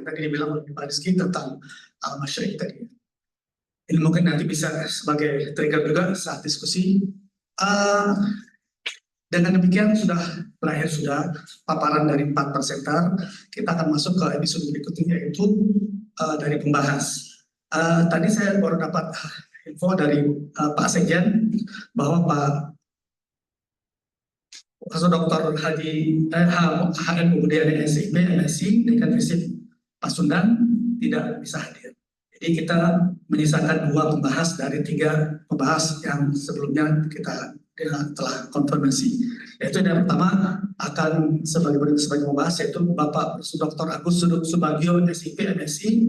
tadi dibilang oleh Pak Rizky tentang masyarakat tadi. Ini mungkin nanti bisa sebagai trigger juga saat diskusi. Uh, dengan demikian berakhir paparan dari 4 presenter. Kita akan masuk ke episode berikutnya, yaitu dari pembahas. Tadi saya baru dapat info dari Pak Sekjen bahwa Pak Profesor Dr. HM Budayana SIP MSI dengan visip Pasundan tidak bisa hadir. Jadi kita menyisakan 2 pembahas dari 3 pembahas yang sebelumnya kita telah konfirmasi. Yaitu yang pertama akan sebagai pembahas yaitu Bapak Dr. Agus Subagio SIP MSI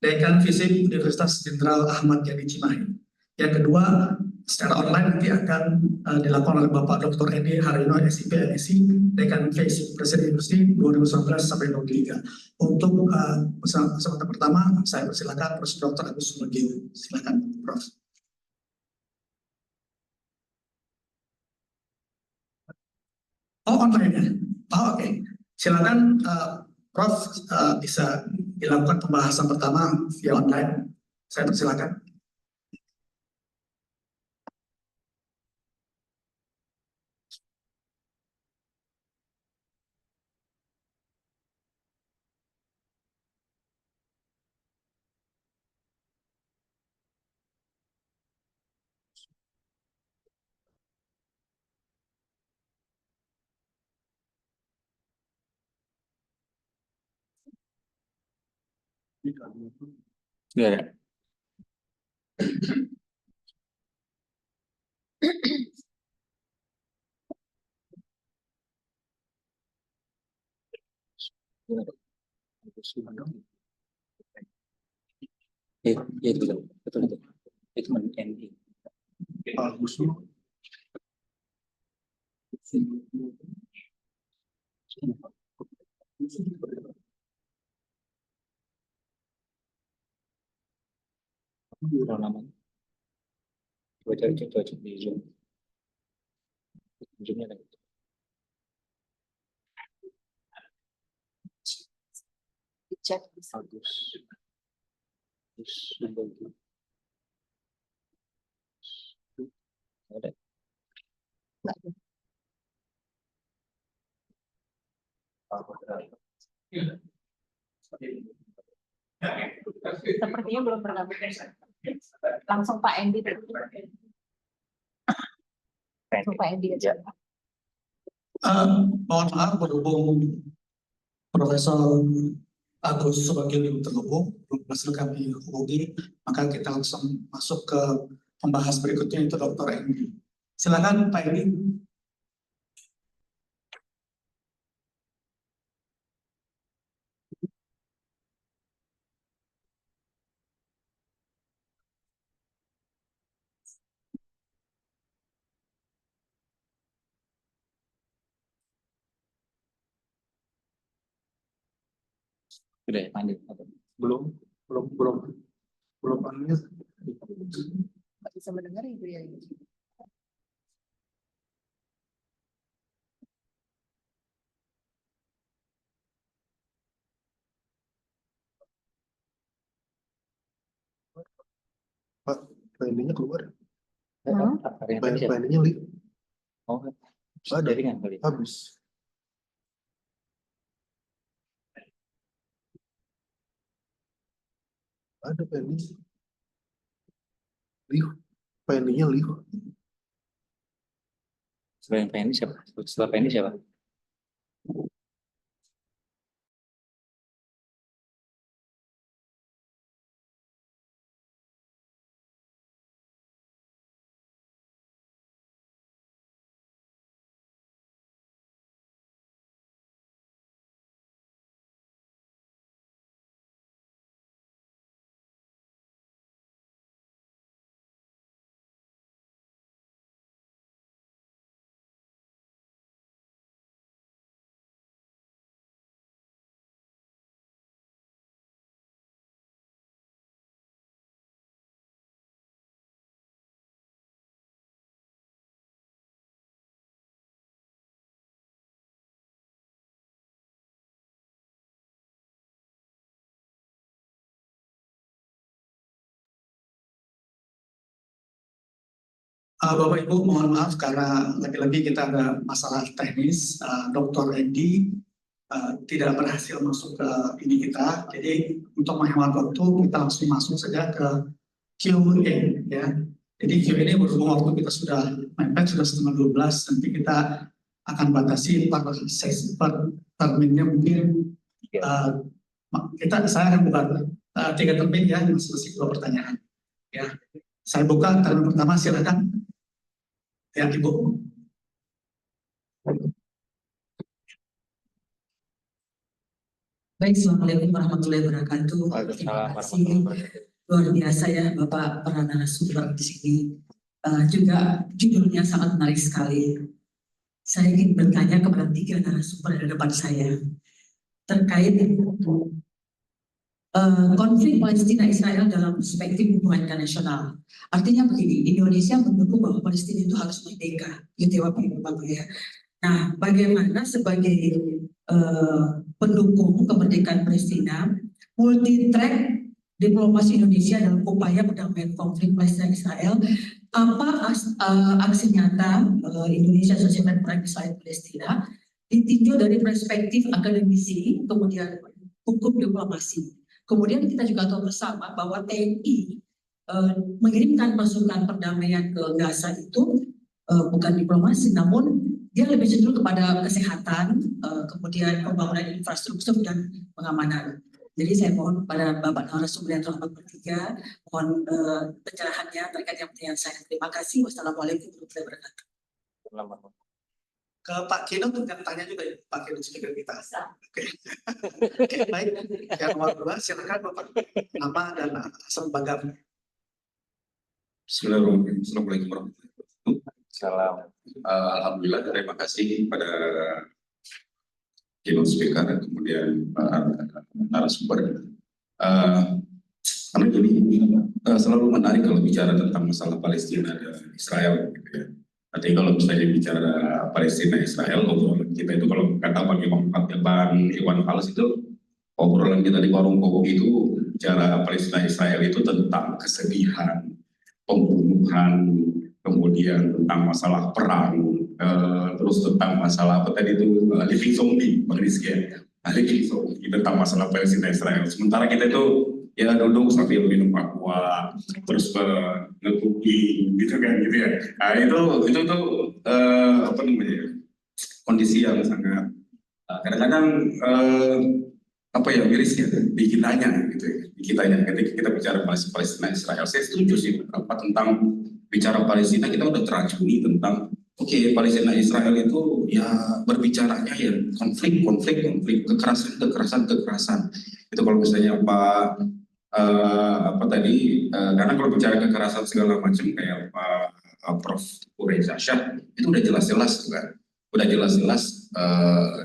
Dekan Visip Universitas Jenderal Ahmad Yani Cimahi. Yang kedua, secara online nanti akan dilakukan oleh Bapak Dr. Edi Harino SIP MSI Dekan Visip Presiden Industri 2019 sampai 2023. Untuk kesempatan pertama, saya persilakan Prof. Dr. Agus Subagio. Silakan, Prof. Oh, online ya? Oh, oke. Silakan Prof. Bisa dilakukan pembahasan pertama via online. Saya persilakan. Ya. Itu betul itu. Itu NI. Bagus lu. Berapa lama? Coba di Zoom. Zoomnya lagi. Chat Bagus. Ada. Sepertinya belum bergabung. Langsung Pak Endi. Langsung Pak Endi aja. Mohon maaf berhubung Profesor Agus Subagio belum terhubung, belum berhasil kami hubungi, maka kita langsung masuk ke pembahas berikutnya, itu Dr. Endi. Silakan Pak Endi. Sudah lanjut. Belum unmute. Nggak bisa mendengar Ibu ya. Pak, PND-nya keluar. PND-nya PND-nya Oh, ada. jaringan kali. Habis. Ada PND. PND-nya liu. Selain PND siapa? Setelah PND siapa? Bapak Ibu mohon maaf karena lagi-lagi kita ada masalah teknis. Dr. Endi tidak berhasil masuk ke ini kita. Jadi untuk menghemat waktu kita langsung masuk saja ke Q&A ya. Jadi Q&A berhubung waktu kita sudah mepet sudah setengah 12, nanti kita akan batasi per terminnya mungkin saya akan buka 3 termin ya, masing-masing 2 pertanyaan. Ya, saya buka termin pertama, silakan. Ya, Ibu. Baik, Assalamualaikum warahmatullahi wabarakatuh. Terima kasih. Luar biasa ya Bapak para narasumber di sini. Juga judulnya sangat menarik sekali. Saya ingin bertanya kepada 3 narasumber di depan saya terkait konflik Palestina-Israel dalam perspektif hubungan internasional. Artinya begini, Indonesia mendukung bahwa Palestina itu harus merdeka, gitu ya Bapak ya. Nah, bagaimana sebagai pendukung kemerdekaan Palestina, multi track diplomasi Indonesia dalam upaya perdamaian konflik Palestina-Israel, apa aksi nyata Indonesia Association for Israel Palestina ditinjau dari perspektif akademisi, kemudian hukum diplomasi. Kemudian kita juga tahu bersama bahwa TNI mengirimkan pasukan perdamaian ke Gaza itu bukan diplomasi, namun dia lebih cenderung kepada kesehatan, kemudian pembangunan infrastruktur dan pengamanan. Jadi saya mohon kepada Bapak narasumber yang terhormat bertiga, mohon pencerahannya terkait yang pertanyaan saya. Terima kasih. Wassalamualaikum warahmatullahi wabarakatuh. Ke Pak Kino juga tanya juga ya, Pak Kino speaker kita. Oke. Oke, baik. Yang nomor 2, silakan Bapak. Nama dan asal lembaga. Bismillahirrahmanirrahim. Assalamualaikum warahmatullahi wabarakatuh. Salam. Alhamdulillah, terima kasih pada keynote speaker dan kemudian narasumber. Karena gini, selalu menarik kalau bicara tentang masalah Palestina dan Israel. Gitu ya. Nanti kalau misalnya bicara Palestina Israel, obrolan kita itu kalau kata Bang Iwan Fals itu, obrolan kita di warung kopi itu bicara Palestina Israel itu tentang kesedihan, pembunuhan, kemudian tentang masalah perang, terus tentang masalah apa tadi itu living zombie, Bang Rizky ya, living zombie tentang masalah Palestina Israel. Sementara kita itu ya duduk sambil minum aqua, terus nge-cooking gitu kan gitu ya. Nah itu tuh apa namanya kondisi yang sangat kadang-kadang apa ya miris ya di kitanya gitu ya. Di kitanya ketika kita bicara Palestina Israel, saya setuju sih apa tentang bicara Palestina kita udah teracuni tentang Palestina Israel itu ya berbicaranya ya konflik, kekerasan. Itu kalau misalnya apa tadi karena kalau bicara kekerasan segala macam kayak Prof. Reza Shah itu udah jelas-jelas kan, udah jelas-jelas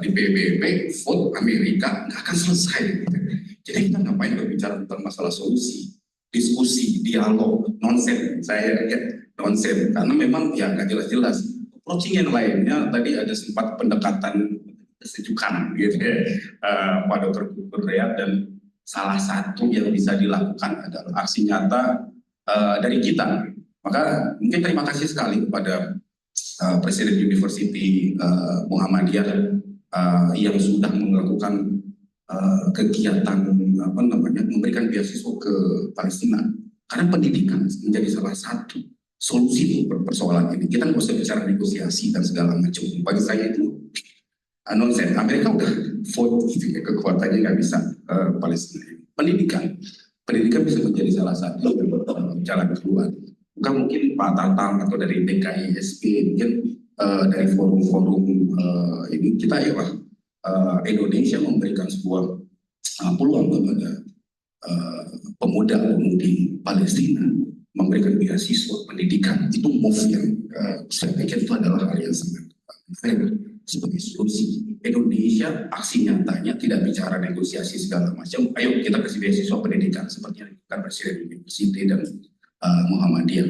di PBB vote Amerika nggak akan selesai gitu. Jadi kita ngapain berbicara tentang masalah solusi, diskusi, dialog, nonsen nonsen karena memang ya nggak jelas-jelas. Approaching yang lainnya tadi ada sempat pendekatan kesejukan gitu ya Pak Dr. Riyad, dan salah satu yang bisa dilakukan adalah aksi nyata dari kita. Maka mungkin terima kasih sekali kepada Presiden University Muhammadiyah yang sudah melakukan kegiatan memberikan beasiswa ke Palestina. Karena pendidikan menjadi salah satu solusi persoalan ini. Kita nggak usah bicara negosiasi dan segala macam. Bagi saya itu nonsen. Amerika udah vote gitu ya, kekuatannya nggak bisa Palestina. Pendidikan bisa menjadi salah satu jalan keluar. Bukan mungkin Pak Tatang atau dari DKISP, mungkin dari forum-forum ini kita Indonesia memberikan sebuah peluang kepada pemuda-pemudi Palestina memberikan beasiswa pendidikan. Itu move yang saya pikir itu adalah hal yang sangat fair sebagai solusi. Indonesia aksi nyatanya tidak bicara negosiasi segala macam. Ayo kita kasih beasiswa pendidikan seperti yang dilakukan Presiden University dan Muhammadiyah.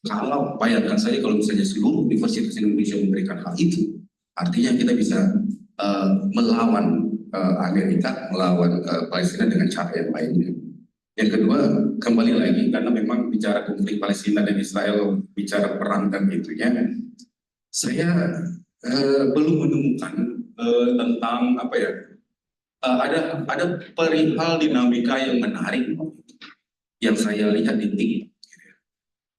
Kalau bayangkan saja kalau misalnya seluruh universitas Indonesia memberikan hal itu, artinya kita bisa melawan Amerika, melawan Palestina dengan cara yang lainnya. Yang kedua, kembali lagi karena memang bicara konflik Palestina dan Israel, bicara perang dan itunya, saya belum menemukan tentang apa ya, ada perihal dinamika yang menarik yang saya lihat di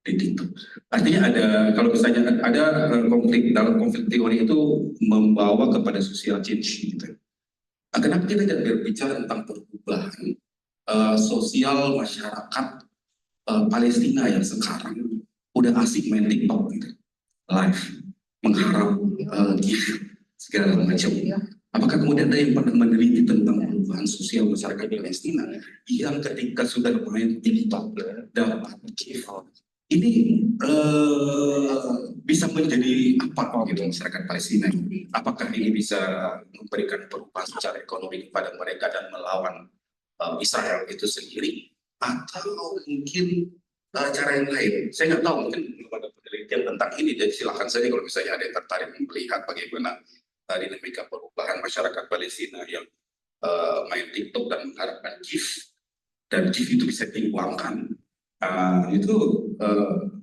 TikTok. Artinya ada, kalau misalnya ada konflik, dalam konflik teori itu membawa kepada social change gitu. Kenapa kita tidak berbicara tentang perubahan sosial masyarakat Palestina yang sekarang udah asik main TikTok gitu, live, mengharap gift segala macam. Apakah kemudian ada yang pernah meneliti tentang perubahan sosial masyarakat Palestina yang ketika sudah main TikTok dapat gift? Ini bisa menjadi apa gitu masyarakat Palestina? Apakah ini bisa memberikan perubahan secara ekonomi kepada mereka dan melawan Israel itu sendiri, atau mungkin cara yang lain? Saya nggak tahu, mungkin belum ada penelitian tentang ini. Jadi silakan saja kalau misalnya ada yang tertarik melihat bagaimana dinamika perubahan masyarakat Palestina yang main TikTok dan mengharapkan gift, dan gift itu bisa diuangkan. Itu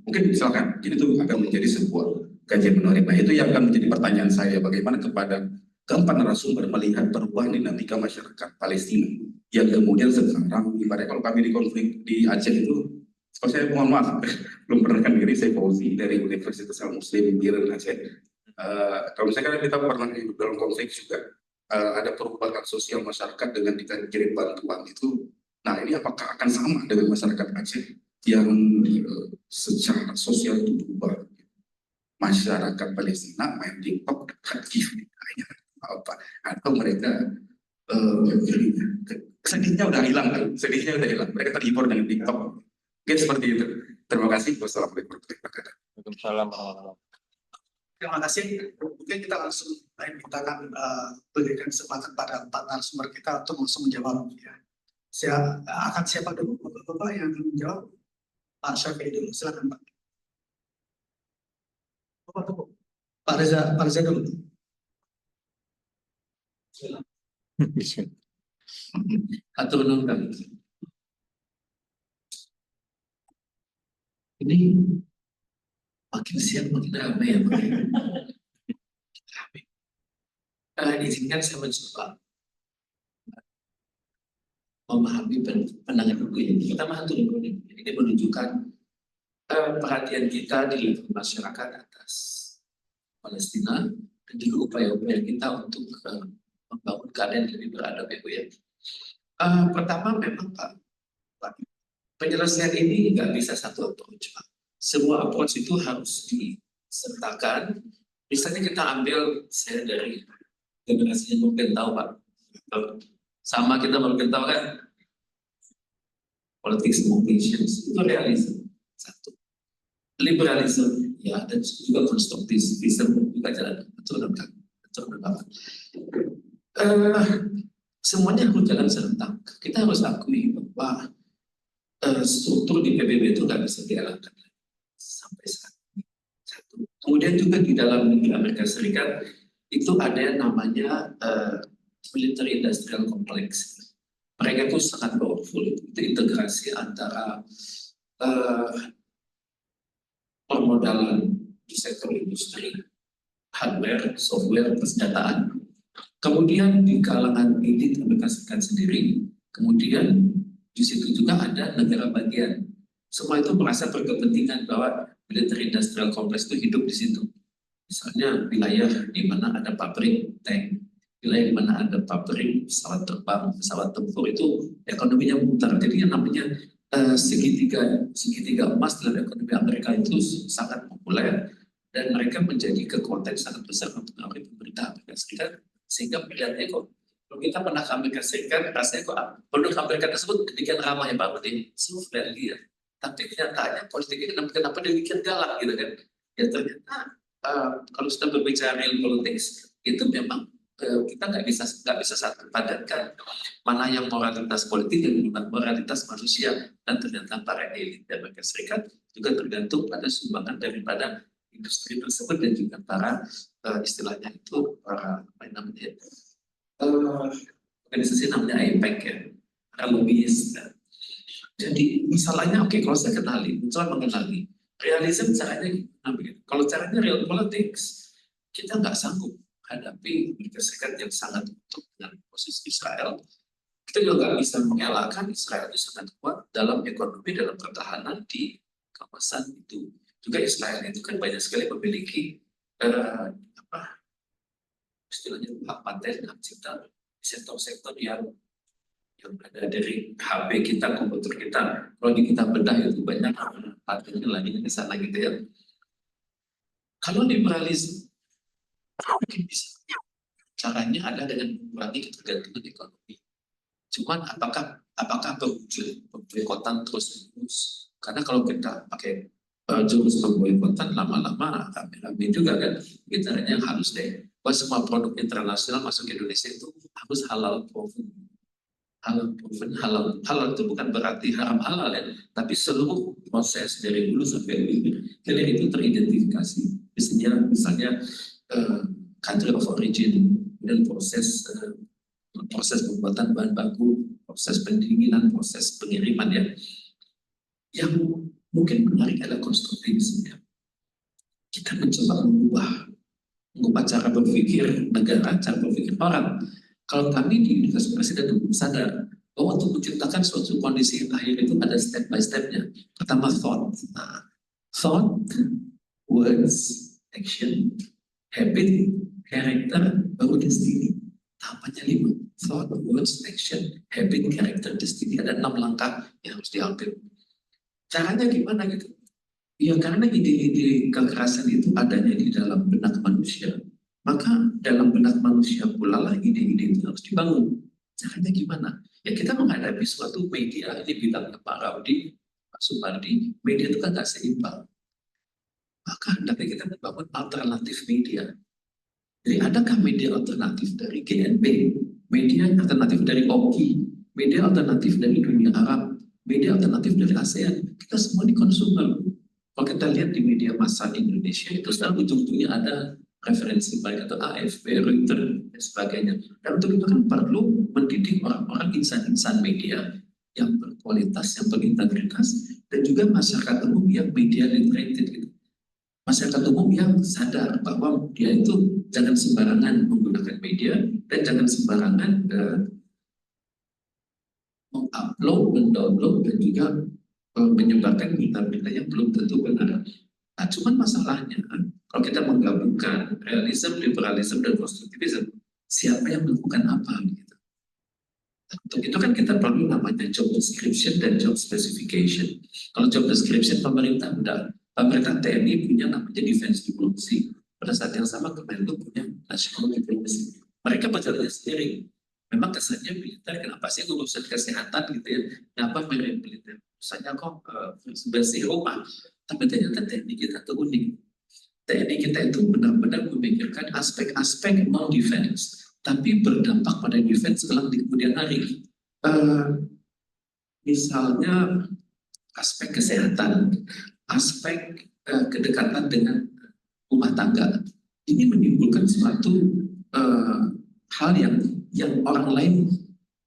mungkin silakan. Jadi itu akan menjadi sebuah kajian menarik. Nah, itu yang akan menjadi pertanyaan saya, bagaimana kepada keempat narasumber melihat perubahan dinamika masyarakat Palestina yang kemudian sekarang ibaratnya kalau kami di konflik di Aceh itu, kalau saya mohon maaf belum pernah diri, saya Fauzi dari Universitas Al Muslim Biren Aceh. Kalau misalkan kita pernah hidup dalam konflik juga, ada perubahan sosial masyarakat dengan dikirim bantuan itu. Nah, ini apakah akan sama dengan masyarakat Aceh yang secara sosial itu berubah? Masyarakat Palestina main TikTok dekat gift apa, atau mereka sedihnya udah hilang, mereka terhibur dengan TikTok, mungkin seperti itu. Terima kasih. Wassalamualaikum warahmatullahi wabarakatuh. Waalaikumsalam warahmatullahi wabarakatuh. Terima kasih. Mungkin kita langsung kita akan berikan kesempatan pada empat narasumber kita untuk langsung menjawab. Ya. Siapa dulu, Bapak yang akan menjawab? Pak Syafi'i dulu, silakan Pak. Pak Reza dulu. Atur nuhun kami. Ini makin siang makin ramai ya Pak. Izinkan saya mencoba memahami pandangan buku ini. Kita matur nuhun. Ini menunjukkan perhatian kita di lingkungan masyarakat atas Palestina dan juga upaya-upaya kita untuk membangun keadaan yang lebih beradab ya Bu ya. Pertama memang Pak, penyelesaian ini nggak bisa satu approach Pak. Semua approach itu harus disertakan. Misalnya kita ambil, saya dari generasi yang mungkin tahu Pak, sama kita mungkin tahu kan, politics motivations itu realisme satu, liberalisme ya, dan juga konstruktivisme juga jalan betul lengkap. Semuanya harus jalan serentak. Kita harus akui bahwa struktur di PBB itu nggak bisa dielakkan sampai saat ini. Satu. Kemudian juga di dalam Amerika Serikat itu ada yang namanya military industrial complex. Mereka itu sangat powerful, itu integrasi antara permodalan di sektor industri, hardware, software, persenjataan. Kemudian di kalangan elit Amerika Serikat sendiri, kemudian di situ juga ada negara bagian. Semua itu merasa berkepentingan bahwa military industrial complex itu hidup di situ. Misalnya wilayah di mana ada pabrik tank, wilayah di mana ada pabrik pesawat terbang, pesawat tempur, itu ekonominya mutar. Jadi yang namanya segitiga emas dalam ekonomi Amerika itu sangat populer dan mereka menjadi kekuatan sangat besar untuk pemerintah Amerika Serikat. Sehingga pilihannya kok, kalau kita pernah ke Amerika Serikat, rasanya kok penduduk Amerika tersebut demikian ramah ya Pak, ini seluruh dia. Tapi kenyataannya politiknya kenapa demikian galak gitu kan? Ya ternyata kalau sudah berbicara real politics itu memang kita nggak bisa satu padatkan mana yang moralitas politik dan moralitas manusia, dan ternyata para elit di Amerika Serikat juga tergantung pada sumbangan daripada industri tersebut dan juga para istilahnya itu para apa namanya organisasi namanya AIPAC ya, para lobbyist. Jadi masalahnya oke, kalau saya kenali, mencoba mengenali, realism caranya gimana begitu. Kalau caranya real politics, kita nggak sanggup hadapi Amerika Serikat yang sangat kuat dengan posisi Israel. Kita juga nggak bisa mengelakkan Israel itu sangat kuat dalam ekonomi, dalam pertahanan di kawasan itu. Juga Israel itu kan banyak sekali memiliki istilahnya hak paten, hak cipta di sektor-sektor yang ada dari HP kita, komputer kita. Kalau di kita bedah itu banyak patentnya lagi di sana gitu ya. Kalau liberalisme mungkin bisa. Caranya ada dengan mengurangi ketergantungan ekonomi. Cuman apakah berwujud pemboikotan terus-menerus? Karena kalau kita pakai jurus pemboikotan lama-lama rame-rame juga kan, caranya harus deh. Bahwa semua produk internasional masuk ke Indonesia itu harus halal proven. Halal proven, halal itu bukan berarti haram halal ya, tapi seluruh proses dari hulu sampai hilir itu teridentifikasi. Misalnya country of origin, dan proses pembuatan bahan baku, proses pendinginan, proses pengiriman ya. Yang mungkin menarik adalah konstruktivisme. Kita mencoba mengubah cara berpikir negara, cara berpikir orang. Kalau kami di Universitas Presiden sadar bahwa untuk menciptakan suatu kondisi yang akhir itu ada step by stepnya. Pertama thought, words, action, habit, character, baru destiny. Tahapannya 5. Thought, words, action, habit, character, destiny. Ada 6 langkah yang harus diambil. Caranya gimana gitu? Ya karena ide-ide kekerasan itu adanya di dalam benak manusia. Maka dalam benak manusia pula lah ide-ide itu harus dibangun. Caranya gimana? Ya kita menghadapi suatu media, ini bilangnya Pak Raudi, Pak Supardi, media itu kan tidak seimbang. Maka hendaknya kita membangun alternatif media. Jadi adakah media alternatif dari GNB, media alternatif dari OKI, media alternatif dari dunia Arab, media alternatif dari ASEAN? Kita semua di konsumer. Kalau kita lihat di media massa Indonesia itu selalu ujung-ujungnya ada referensi baik atau AFP, Reuters, dan sebagainya. Dan untuk itu kan perlu mendidik orang-orang insan-insan media yang berkualitas, yang berintegritas, dan juga masyarakat umum yang media literated gitu. Masyarakat umum yang sadar bahwa dia itu jangan sembarangan menggunakan media dan jangan sembarangan mengupload, mendownload, dan juga menyebarkan berita-berita yang belum tentu benar. Nah, cuman masalahnya kalau kita menggabungkan realism, liberalism, dan konstruktivisme, siapa yang melakukan apa gitu. Untuk itu kan kita perlu namanya job description dan job specification. Kalau job description pemerintah TNI punya namanya defense diplomacy. Pada saat yang sama Kemenlu punya national diplomacy. Mereka berjalan sendiri. Memang kesannya militer, kenapa sih urusan kesehatan gitu ya? Kenapa militer? Misalnya kok bersih rumah. Tapi ternyata TNI kita tuh unik. TNI kita itu benar-benar memikirkan aspek-aspek non-defense, tapi berdampak pada defense kelak di kemudian hari. Misalnya aspek kesehatan, aspek kedekatan dengan rumah tangga. Ini menimbulkan suatu hal yang orang lain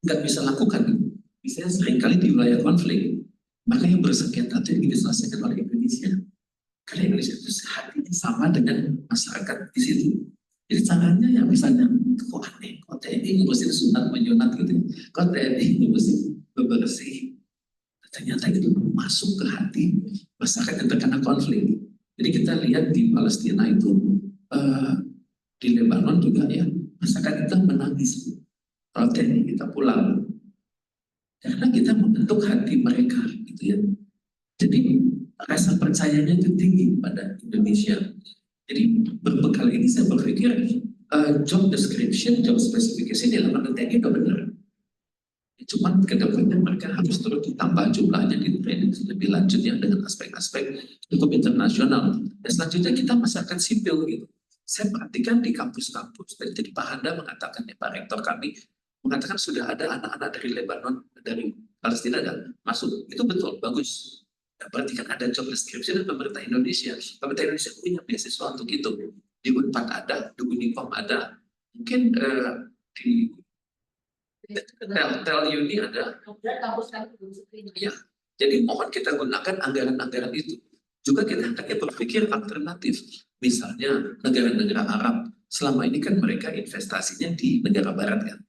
nggak bisa lakukan. Misalnya seringkali di wilayah konflik, maka yang bersengketa itu yang diselesaikan oleh Indonesia. Karena Indonesia itu hatinya sama dengan masyarakat di situ. Jadi caranya ya misalnya, kok aneh, kok TNI ngurusin sunat menyunat gitu, kok TNI ngurusin bebersih. Ternyata itu masuk ke hati masyarakat yang terkena konflik. Jadi kita lihat di Palestina itu, di Lebanon juga ya, masyarakat kita menangis. Kalau TNI kita pulang. Karena kita membentuk hati mereka gitu ya. Jadi rasa percayanya itu tinggi pada Indonesia. Jadi berbekal ini saya berpikir job description, job specification di dalam TNI itu benar. Cuma kedepannya mereka harus terus ditambah jumlahnya di training lebih lanjut yang dengan aspek-aspek hukum internasional. Dan selanjutnya kita masyarakat sipil gitu. Saya perhatikan di kampus-kampus, jadi Pak Handa mengatakan, Pak Rektor kami mengatakan sudah ada anak-anak dari Lebanon, dari Palestina dan masuk. Itu betul, bagus. Nah, berarti kan ada job description dari pemerintah Indonesia. Pemerintah Indonesia punya beasiswa untuk itu. Di UNPAD ada, di Unikom ada. Mungkin di Tel Uni ada. Kampus kami belum screening. Ya, Jadi mohon kita gunakan anggaran-anggaran itu. Juga kita hendaknya berpikir alternatif. Misalnya negara-negara Arab, selama ini kan mereka investasinya di negara Barat kan.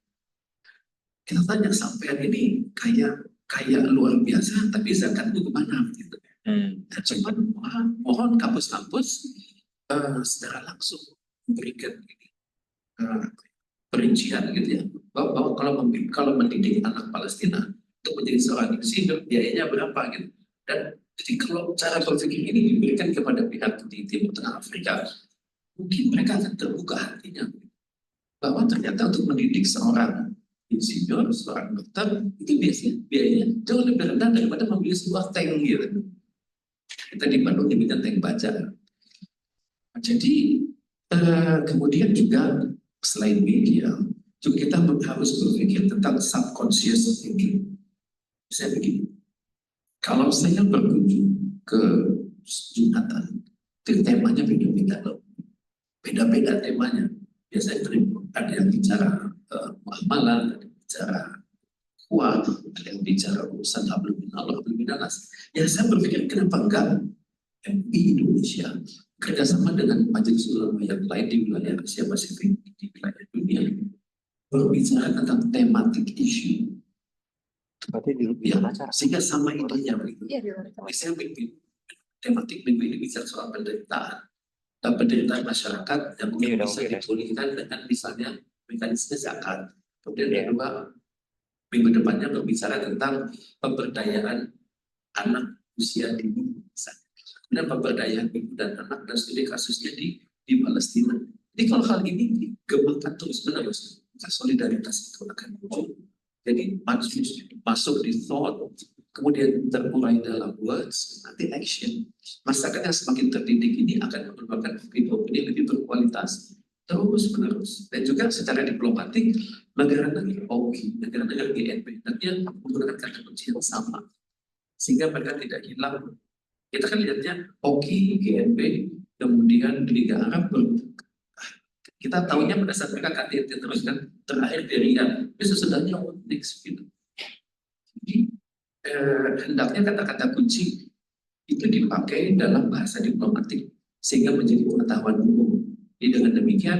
Kita tanya sampean ini kaya luar biasa, tapi zakatnya kemana? Gitu. Nah, cuman mohon kampus-kampus secara langsung memberikan ini, perincian gitu ya. Bahwa kalau mendidik anak Palestina untuk menjadi seorang insinyur, biayanya berapa gitu. Dan jadi kalau cara berpikir ini diberikan kepada pihak di Timur Tengah Afrika, mungkin mereka akan terbuka hatinya bahwa ternyata untuk mendidik seorang insinyur, seorang dokter itu biasanya biayanya jauh lebih rendah daripada membeli sebuah tank gitu. Kita di Bandung diberikan tank baja. Jadi kemudian juga selain media, juga kita harus berpikir tentang subconscious thinking. Saya begini, kalau saya berkunjung ke Jumatan, itu temanya beda-beda loh. Beda-beda temanya. Biasanya ada yang bicara muamalah, ada yang bicara kuat, ada yang bicara urusan hablum minallah, hablum minanas. Ya saya berpikir kenapa enggak MUI Indonesia kerjasama dengan majelis ulama yang lain di wilayah Asia Pasifik, di wilayah dunia, berbicara tentang tematik isu. Ya, sehingga sama idenya begitu. Misalnya tematik minggu ini bicara soal penderitaan dan penderitaan masyarakat yang mungkin bisa dipulihkan dengan misalnya mekanisme zakat. Kemudian kedua, minggu depannya berbicara tentang pemberdayaan anak usia dini. Kemudian pemberdayaan ibu dan anak dan studi kasusnya di Palestina. Jadi kalau hal ini dikembangkan terus-menerus, solidaritas itu akan muncul. Jadi masuk di thought, kemudian terurai dalam words, nanti action. Masyarakat yang semakin terdidik ini akan merupakan opini yang lebih berkualitas terus-menerus. Dan juga secara diplomatik, negara-negara OKI, negara-negara GNB, nantinya menggunakan kata kunci yang sama. Sehingga mereka tidak hilang. Kita kan lihatnya OKI, GNB, kemudian Liga Arab, kita tahunya pada saat mereka KTT terus kan, terakhir di Riyadh, sesudahnya next gitu. Jadi hendaknya kata-kata kunci itu dipakai dalam bahasa diplomatik sehingga menjadi pengetahuan umum. Jadi dengan demikian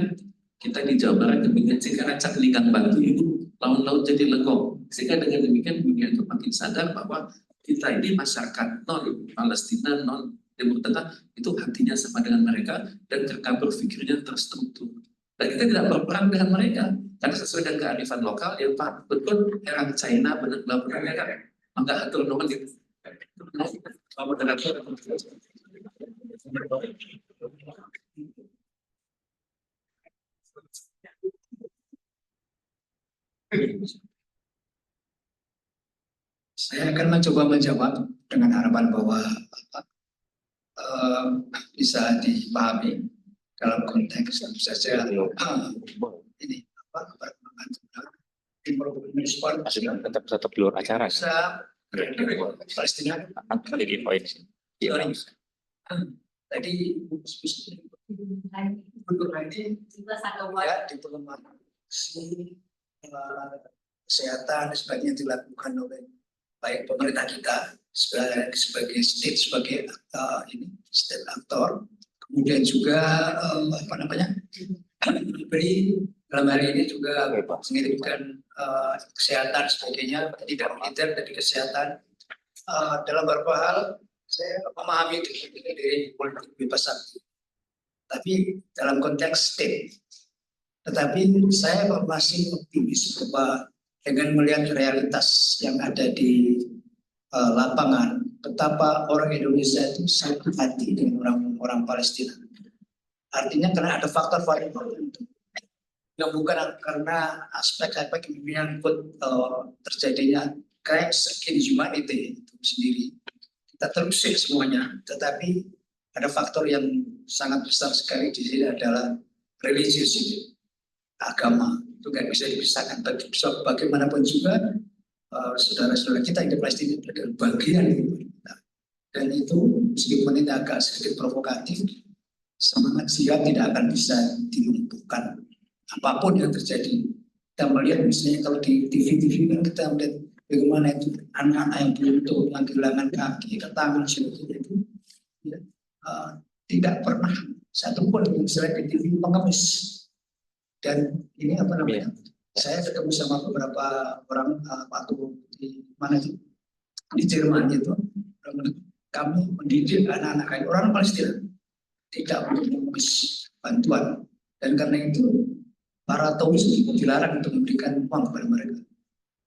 kita di Jawa Barat demikian sekarang caklingan batu itu laut-laut jadi legok. Sehingga dengan demikian dunia itu makin sadar bahwa kita ini masyarakat non Palestina, non Timur Tengah itu hatinya sama dengan mereka dan cara berpikirnya terstruktur. Dan kita tidak berperang dengan mereka karena sesuai dengan kearifan lokal yang betul orang China benar-benar mereka maka atur nomor gitu. Saya akan mencoba menjawab dengan harapan bahwa bisa dipahami dalam konteks tentu saja ini perkembangan respon tetap di luar acara. Palestina Jadi poin sih. tadi ya diplomasi kesehatan dan sebagainya dilakukan oleh baik pemerintah kita sebagai state, sebagai state aktor, kemudian juga beri dalam hari ini juga mengirimkan kesehatan sebagainya, tidak militer dari kesehatan. Dalam beberapa hal saya memahami dari politik bebas aktif, tapi dalam konteks state. Tetapi saya masih optimis bahwa dengan melihat realitas yang ada di lapangan, betapa orang Indonesia itu satu hati dengan orang Palestina. Artinya karena ada faktor-faktor tertentu yang bukan karena aspek-aspek yang menyangkut terjadinya crimes against humanity itu sendiri. Kita terusik semuanya, tetapi ada faktor yang sangat besar sekali di sini adalah religius, agama. Itu nggak bisa dipisahkan. Bagaimanapun juga saudara-saudara kita yang di Palestina adalah bagian dari kita. Dan itu meskipun ini agak sedikit provokatif, semangat jihad tidak akan bisa dilumpuhkan apapun yang terjadi. Kita melihat misalnya kalau di TV kan kita melihat bagaimana itu anak-anak yang beruntung yang kehilangan kaki ke tangan sebetulnya itu ya, tidak pernah satupun yang selain di TV pengemis. Dan ini apa namanya? Saya ketemu sama beberapa orang waktu di mana itu di Jerman itu, kami mendidik anak-anak kayak orang Palestina tidak untuk mengemis bantuan, dan karena itu para Tauhis dilarang untuk memberikan uang kepada mereka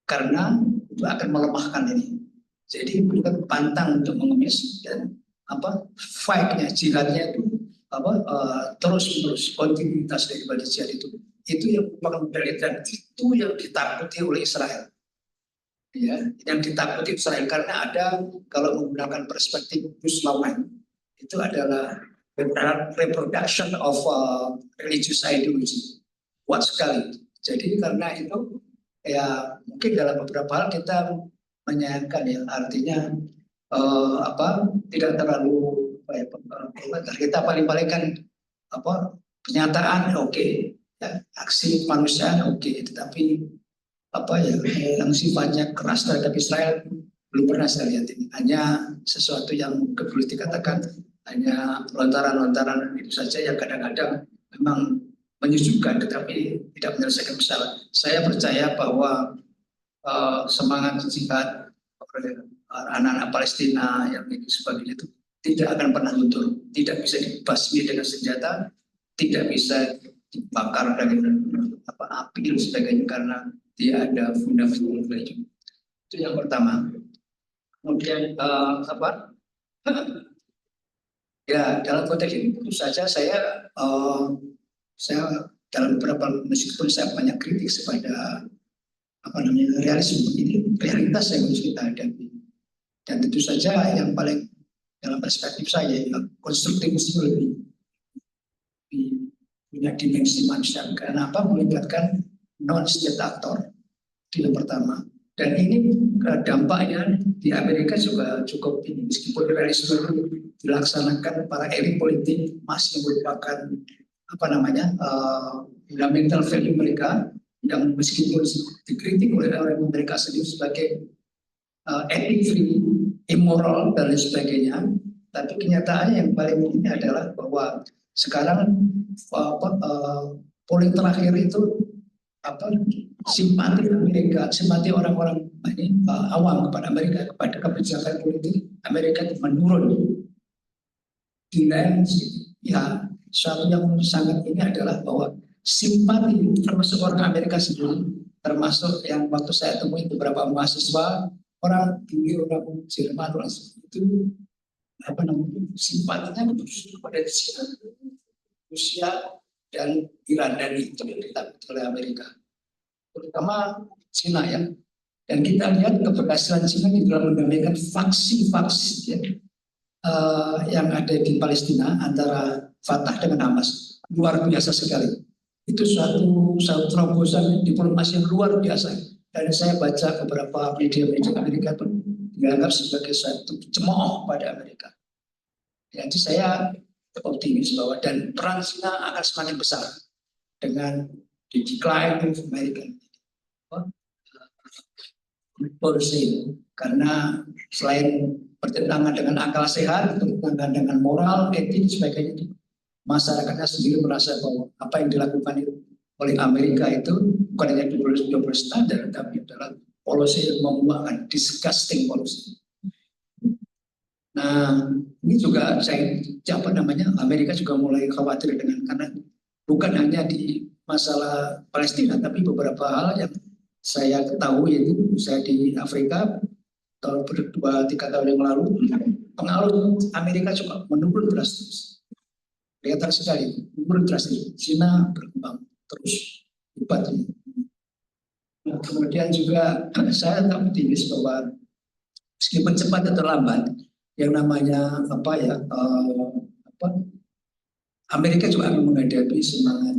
karena itu akan melemahkan ini. Jadi mereka pantang untuk mengemis dan fight-nya, jihadnya itu terus kontinuitas daripada jihad itu yang merupakan modal, dan itu yang ditakuti oleh Israel. Ya, yang ditakuti Israel karena ada, kalau menggunakan perspektif Bruce Lauman, itu adalah reproduction of religious ideology. Kuat sekali. Jadi karena itu ya mungkin dalam beberapa hal kita menyayangkan ya, artinya tidak terlalu kita paling-palingkan pernyataan oke, ya, aksi kemanusiaan oke, tetapi yang sifatnya keras terhadap Israel belum pernah saya lihat ini. Hanya sesuatu yang perlu dikatakan hanya lontaran-lontaran itu saja yang kadang-kadang memang menyejukkan tetapi tidak menyelesaikan masalah. Saya percaya bahwa semangat jihad anak-anak Palestina yang ini sebagainya itu tidak akan pernah luntur, tidak bisa dibasmi dengan senjata, tidak bisa dibakar dengan api dan sebagainya karena dia ada fundamental value. Itu yang pertama. Kemudian ya dalam konteks ini tentu saja saya dalam beberapa, meskipun saya banyak kritik kepada realisme ini, realitas yang harus kita hadapi. Dan tentu saja yang paling dalam perspektif saya konstruktivisme lebih punya dimensi manusia. Kenapa? Melibatkan non-state actor itu yang pertama. Dan ini dampaknya di Amerika juga cukup ini, meskipun realisme dilaksanakan para elit politik masih merupakan fundamental value mereka yang meskipun dikritik oleh orang mereka sendiri sebagai ethic free, immoral dan lain sebagainya, tapi kenyataannya yang paling ini adalah bahwa sekarang polling terakhir itu simpati Amerika, simpati orang-orang awam kepada Amerika, kepada kebijakan politik Amerika itu menurun. Di lain ya suatu yang sangat ini adalah bahwa simpati termasuk orang Amerika sendiri, termasuk yang waktu saya temui beberapa mahasiswa orang tinggi, orang Jerman, orang itu simpatinya kepada Rusia dan Iran, dan itu yang ditakuti oleh Amerika, terutama Cina ya. Dan kita lihat keberhasilan Cina di dalam mendamaikan faksi-faksi ya, yang ada di Palestina antara Fatah dengan Hamas luar biasa sekali. Itu suatu terobosan diplomasi yang luar biasa. Dan saya baca beberapa media-media Amerika pun dianggap sebagai suatu cemooh pada Amerika. Jadi saya optimis bahwa dan peran Cina akan semakin besar dengan the decline of American policy, karena selain bertentangan dengan akal sehat, bertentangan dengan moral, etik, sebagainya, masyarakatnya sendiri merasa bahwa apa yang dilakukan oleh Amerika itu bukan hanya double standard, tapi adalah policy yang memuakkan, disgusting policy. Nah, ini juga Amerika juga mulai khawatir karena bukan hanya di masalah Palestina, tapi beberapa hal yang saya ketahui itu saya di Afrika tahun 2-3 tahun yang lalu, pengaruh Amerika juga menurun drastis. Kelihatan sekali, menurun drastis. China berkembang terus hebat. Nah, kemudian juga saya tak optimis bahwa meskipun cepat atau lambat, yang namanya Amerika juga akan menghadapi semangat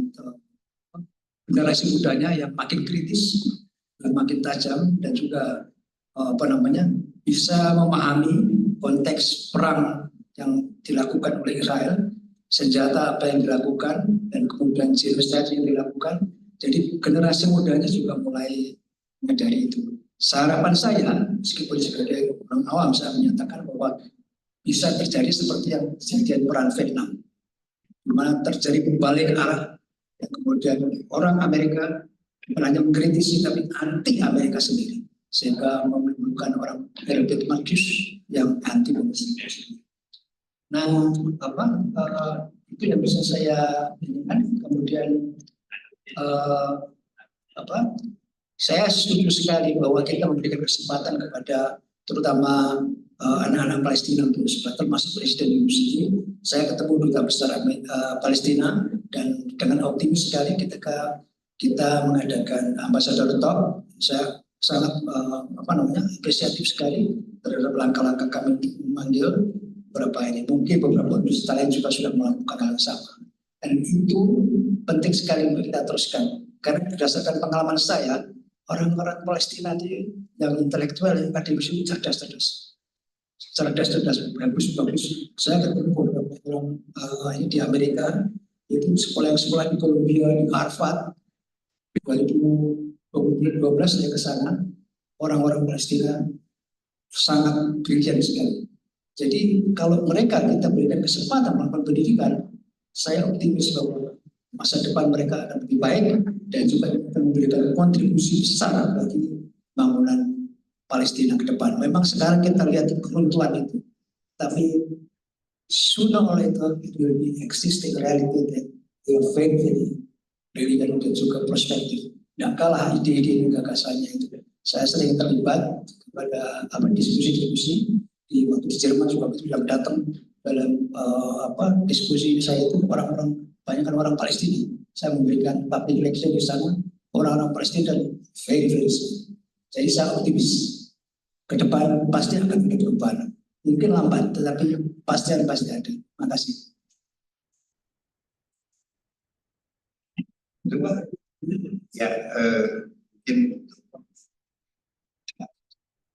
generasi mudanya yang makin kritis, dan makin tajam, dan juga bisa memahami konteks perang yang dilakukan oleh Israel, senjata apa yang dilakukan, dan kemudian genocide yang dilakukan. Jadi generasi mudanya juga mulai menyadari itu. Harapan saya, meskipun sebagai orang awam, saya menyatakan bahwa bisa terjadi seperti yang kejadian perang Vietnam, di mana terjadi berbalik arah, ya, kemudian orang Amerika bukan hanya mengkritisi tapi anti Amerika sendiri, sehingga menimbulkan orang Herbert Marcuse yang anti Indonesia. Nah, itu yang bisa saya inginkan. Kemudian saya setuju sekali bahwa kita memberikan kesempatan kepada terutama anak-anak Palestina untuk termasuk Presiden Yusuf. Saya ketemu Duta Besar Palestina dan dengan optimis sekali ketika kita mengadakan Ambassador Talk. Saya sangat apresiatif sekali terhadap langkah-langkah kami untuk memanggil beberapa ini. Mungkin beberapa universitas lain juga sudah melakukan hal yang sama. Dan itu penting sekali untuk kita teruskan. Karena berdasarkan pengalaman saya, orang-orang Palestina yang intelektual, yang akademis itu cerdas-cerdas. Bagus. Saya ketemu beberapa orang di Amerika, itu sekolah di Columbia, di Harvard. 2012 saya ke sana, orang-orang Palestina sangat brilian sekali. Jadi kalau mereka kita berikan kesempatan melakukan pendidikan, saya optimis bahwa masa depan mereka akan lebih baik dan juga akan memberikan kontribusi besar bagi bangunan Palestina ke depan. Memang sekarang kita lihat keruntuhan itu, tapi sooner or later it will be existing reality that will fade dan juga perspektif. Tidak kalah ide-ide dan gagasannya itu. Saya sering terlibat pada diskusi-diskusi di waktu di Jerman juga sudah datang dalam diskusi saya itu banyak orang Palestina. Saya memberikan public lecture di sana, orang-orang Palestina dan very smart. Jadi saya optimis ke depan pasti akan ada perubahan. Mungkin lambat, tetapi pasti ada. Terima kasih. Ya, mungkin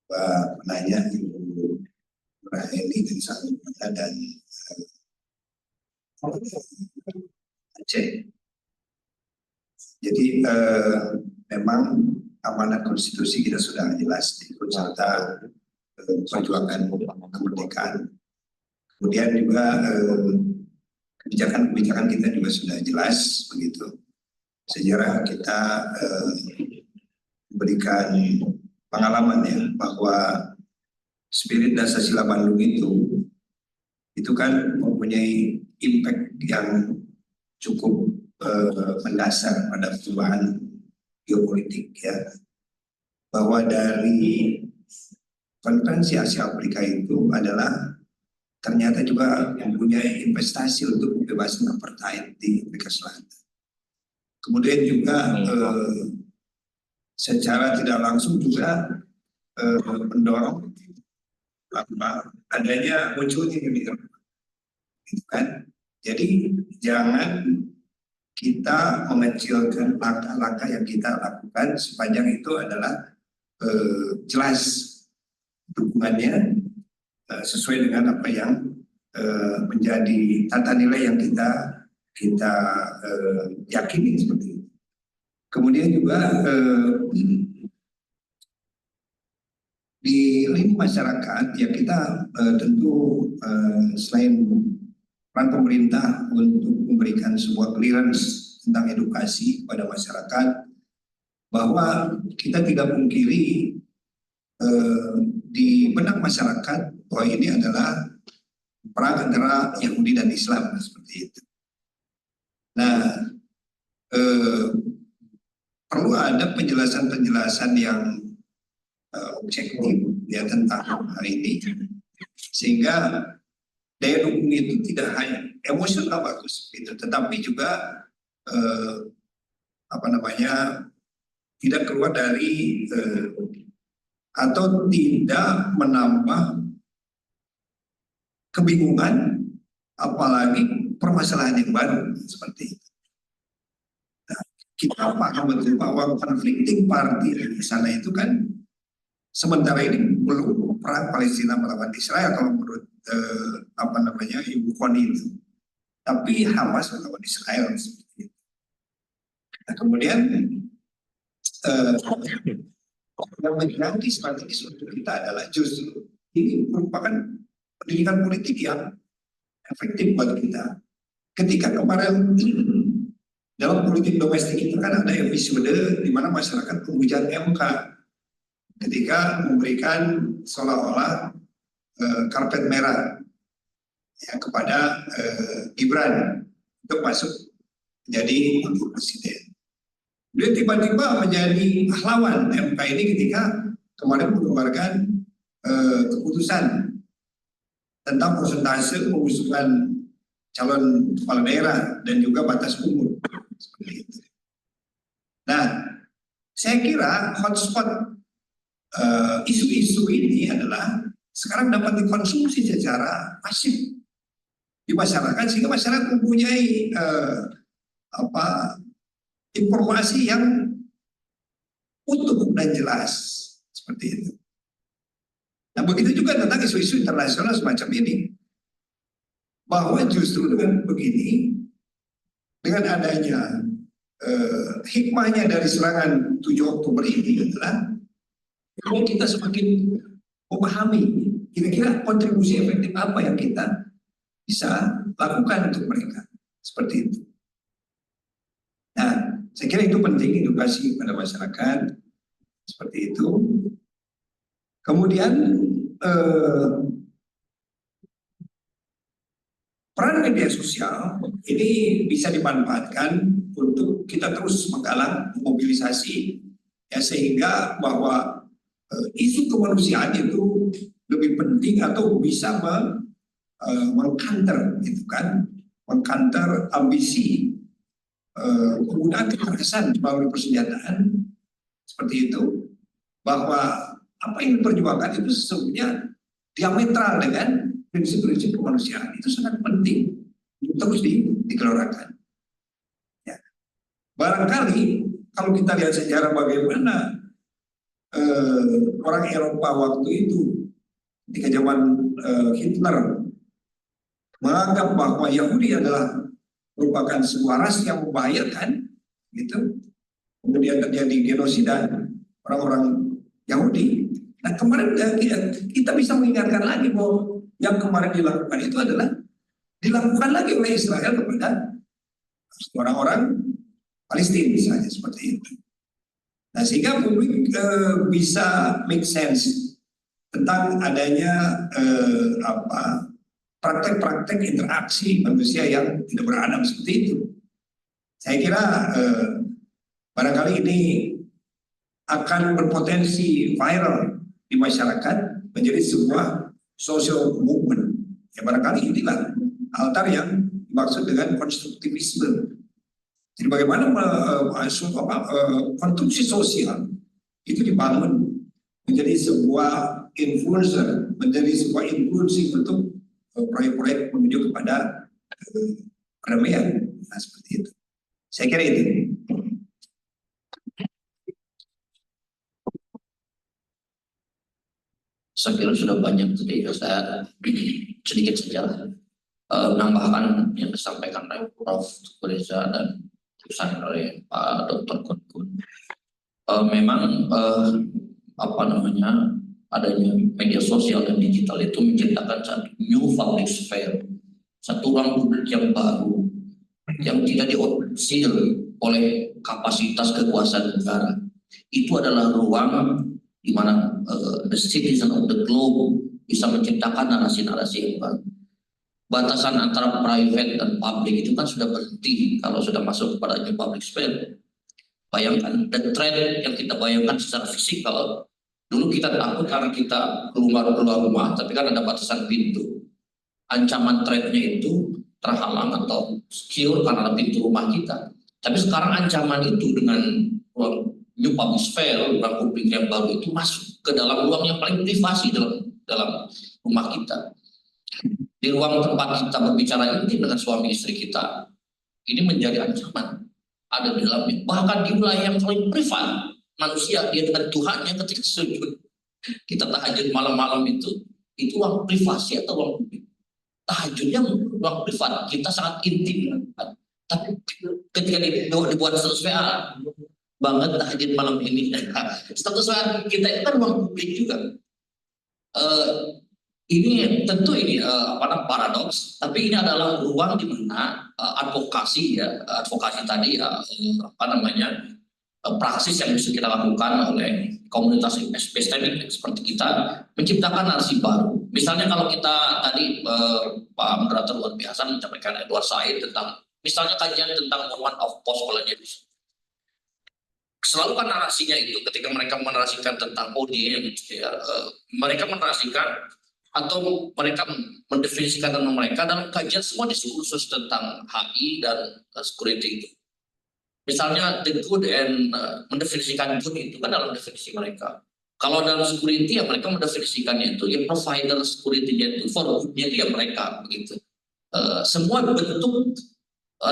penanya Ibu Raheli dan Samuel dan Aceh. Jadi memang amanat konstitusi kita sudah jelas di serta perjuangan kemerdekaan. Kemudian juga kebijakan kita juga sudah jelas begitu. Sejarah kita memberikan pengalaman ya bahwa spirit Dasar Bandung itu kan mempunyai impact yang cukup mendasar pada perubahan geopolitik ya, bahwa dari konferensi Asia Afrika itu adalah ternyata juga mempunyai investasi untuk pembebasan apartheid di Afrika Selatan. Kemudian juga secara tidak langsung juga mendorong adanya munculnya Uni Eropa, gitu kan? Jadi jangan kita mengecilkan langkah-langkah yang kita lakukan sepanjang itu adalah jelas dukungannya sesuai dengan apa yang menjadi tata nilai yang kita yakini seperti itu. Kemudian juga di lini masyarakat ya kita tentu selain peran pemerintah untuk memberikan sebuah clearance tentang edukasi kepada masyarakat, bahwa kita tidak pungkiri di benak masyarakat bahwa ini adalah perang antara Yahudi dan Islam seperti itu. Nah, perlu ada penjelasan-penjelasan yang objektif ya tentang hal ini, sehingga daya dukung itu tidak hanya emosional bagus, gitu, tetapi juga tidak keluar dari atau tidak menambah kebingungan, apalagi permasalahan yang baru seperti itu. Nah, kita paham betul bahwa conflicting party di sana itu kan sementara ini belum perang Palestina melawan Israel kalau menurut Ibu Koni itu, tapi Hamas melawan Israel seperti itu. Nah, kemudian yang menjadi strategis untuk kita adalah justru ini merupakan pendidikan politik yang efektif buat kita. Ketika kemarin dalam politik domestik itu kan ada episode di mana masyarakat menghujat MK ketika memberikan seolah-olah karpet merah ya, kepada Gibran untuk masuk menjadi wakil presiden. Dia tiba-tiba menjadi pahlawan MK ini ketika kemarin mengeluarkan keputusan tentang persentase pengusulan calon kepala daerah dan juga batas umur. Seperti itu. Nah, saya kira hotspot isu-isu ini adalah sekarang dapat dikonsumsi secara masif di masyarakat sehingga masyarakat mempunyai informasi yang utuh dan jelas seperti itu. Nah, begitu juga tentang isu-isu internasional semacam ini, bahwa justru dengan begini, dengan adanya hikmahnya dari serangan 7 Oktober ini adalah kalau kita semakin memahami kira-kira kontribusi efektif apa yang kita bisa lakukan untuk mereka seperti itu. Nah, saya kira itu penting edukasi kepada masyarakat seperti itu. Kemudian peran media sosial ini bisa dimanfaatkan untuk kita terus menggalang mobilisasi ya, sehingga bahwa isu kemanusiaan itu lebih penting atau bisa mengcounter gitu kan, mengcounter ambisi penggunaan kekerasan melalui persenjataan seperti itu, bahwa apa yang diperjuangkan itu sesungguhnya diametral dengan prinsip-prinsip kemanusiaan. Itu sangat penting untuk terus digelorakan. Ya. Barangkali kalau kita lihat sejarah bagaimana orang Eropa waktu itu ketika zaman Hitler menganggap bahwa Yahudi adalah merupakan sebuah ras yang membahayakan, gitu. Kemudian terjadi genosida orang-orang Yahudi. Nah, kemarin kita bisa mengingatkan lagi bahwa yang kemarin dilakukan itu adalah dilakukan lagi oleh Israel kepada orang-orang Palestina misalnya seperti itu. Nah, sehingga publik bisa make sense tentang adanya praktek-praktek interaksi manusia yang tidak beradab seperti itu. Saya kira barangkali ini akan berpotensi viral di masyarakat menjadi sebuah social movement. Ya, barangkali inilah altar yang dimaksud dengan konstruktivisme. Jadi bagaimana konstruksi sosial itu dibangun menjadi sebuah influencer, menjadi sebuah influencing untuk proyek-proyek menuju kepada perdamaian. Nah, seperti itu. Saya kira itu. Saya kira sudah banyak tadi, saya sedikit saja menambahkan yang disampaikan oleh Prof. Reza dan urusan oleh Pak Dr. Kun. Memang adanya media sosial dan digital itu menciptakan satu new public sphere, satu ruang publik yang baru yang tidak diopsi oleh kapasitas kekuasaan negara. Itu adalah ruang di mana the citizen of the globe bisa menciptakan narasi-narasi yang baru. Batasan antara private dan public itu kan sudah berhenti kalau sudah masuk kepada new public sphere. Bayangkan the threat yang kita bayangkan secara fisikal. Dulu kita takut karena kita keluar rumah, tapi kan ada batasan pintu. Ancaman threat-nya itu terhalang atau secure karena ada pintu rumah kita. Tapi sekarang ancaman itu dengan ruang new public sphere, ruang publik yang baru itu masuk ke dalam ruang yang paling privasi dalam rumah kita. Di ruang tempat kita berbicara intim dengan suami istri kita, ini menjadi ancaman ada di dalamnya. Bahkan di wilayah yang paling privat, manusia dia dengan Tuhannya ketika sujud, kita tahajud malam-malam itu ruang privasi atau ruang publik. Tahajudnya ruang privat, kita sangat intim. Tapi ketika dibuat sesuai, banget hadir malam ini. Status kita itu kan ruang publik juga. Ini tentu ini paradoks, tapi ini adalah ruang di mana advokasi tadi praksis yang bisa kita lakukan oleh komunitas epistemic seperti kita menciptakan narasi baru. Misalnya kalau kita tadi Pak moderator luar biasa menyampaikan Edward Said tentang misalnya kajian tentang moment of post-colonialism. Selalu kan narasinya itu ketika mereka menarasikan tentang audience, mereka menarasikan atau mereka mendefinisikan tentang mereka dalam kajian semua diskursus tentang HI dan security itu. Misalnya the good and mendefinisikan good itu kan dalam definisi mereka. Kalau dalam security ya mereka mendefinisikannya itu ya provider security-nya itu for good-nya itu ya mereka begitu. Semua bentuk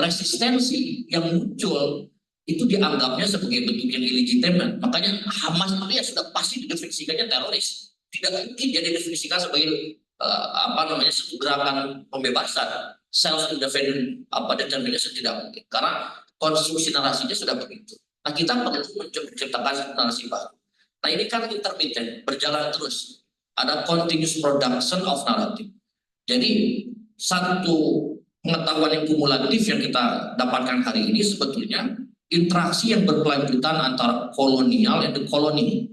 resistensi yang muncul itu dianggapnya sebagai bentuk yang illegitimate. Makanya Hamas itu ya sudah pasti didefinisikannya teroris. Tidak mungkin dia didefinisikan sebagai satu gerakan pembebasan, self determination tidak mungkin karena konstruksi narasinya sudah begitu. Nah kita perlu menciptakan narasi baru. Nah ini kan intermittent, berjalan terus. Ada continuous production of narrative. Jadi satu pengetahuan yang kumulatif yang kita dapatkan hari ini sebetulnya interaksi yang berkelanjutan antara kolonial dan koloni.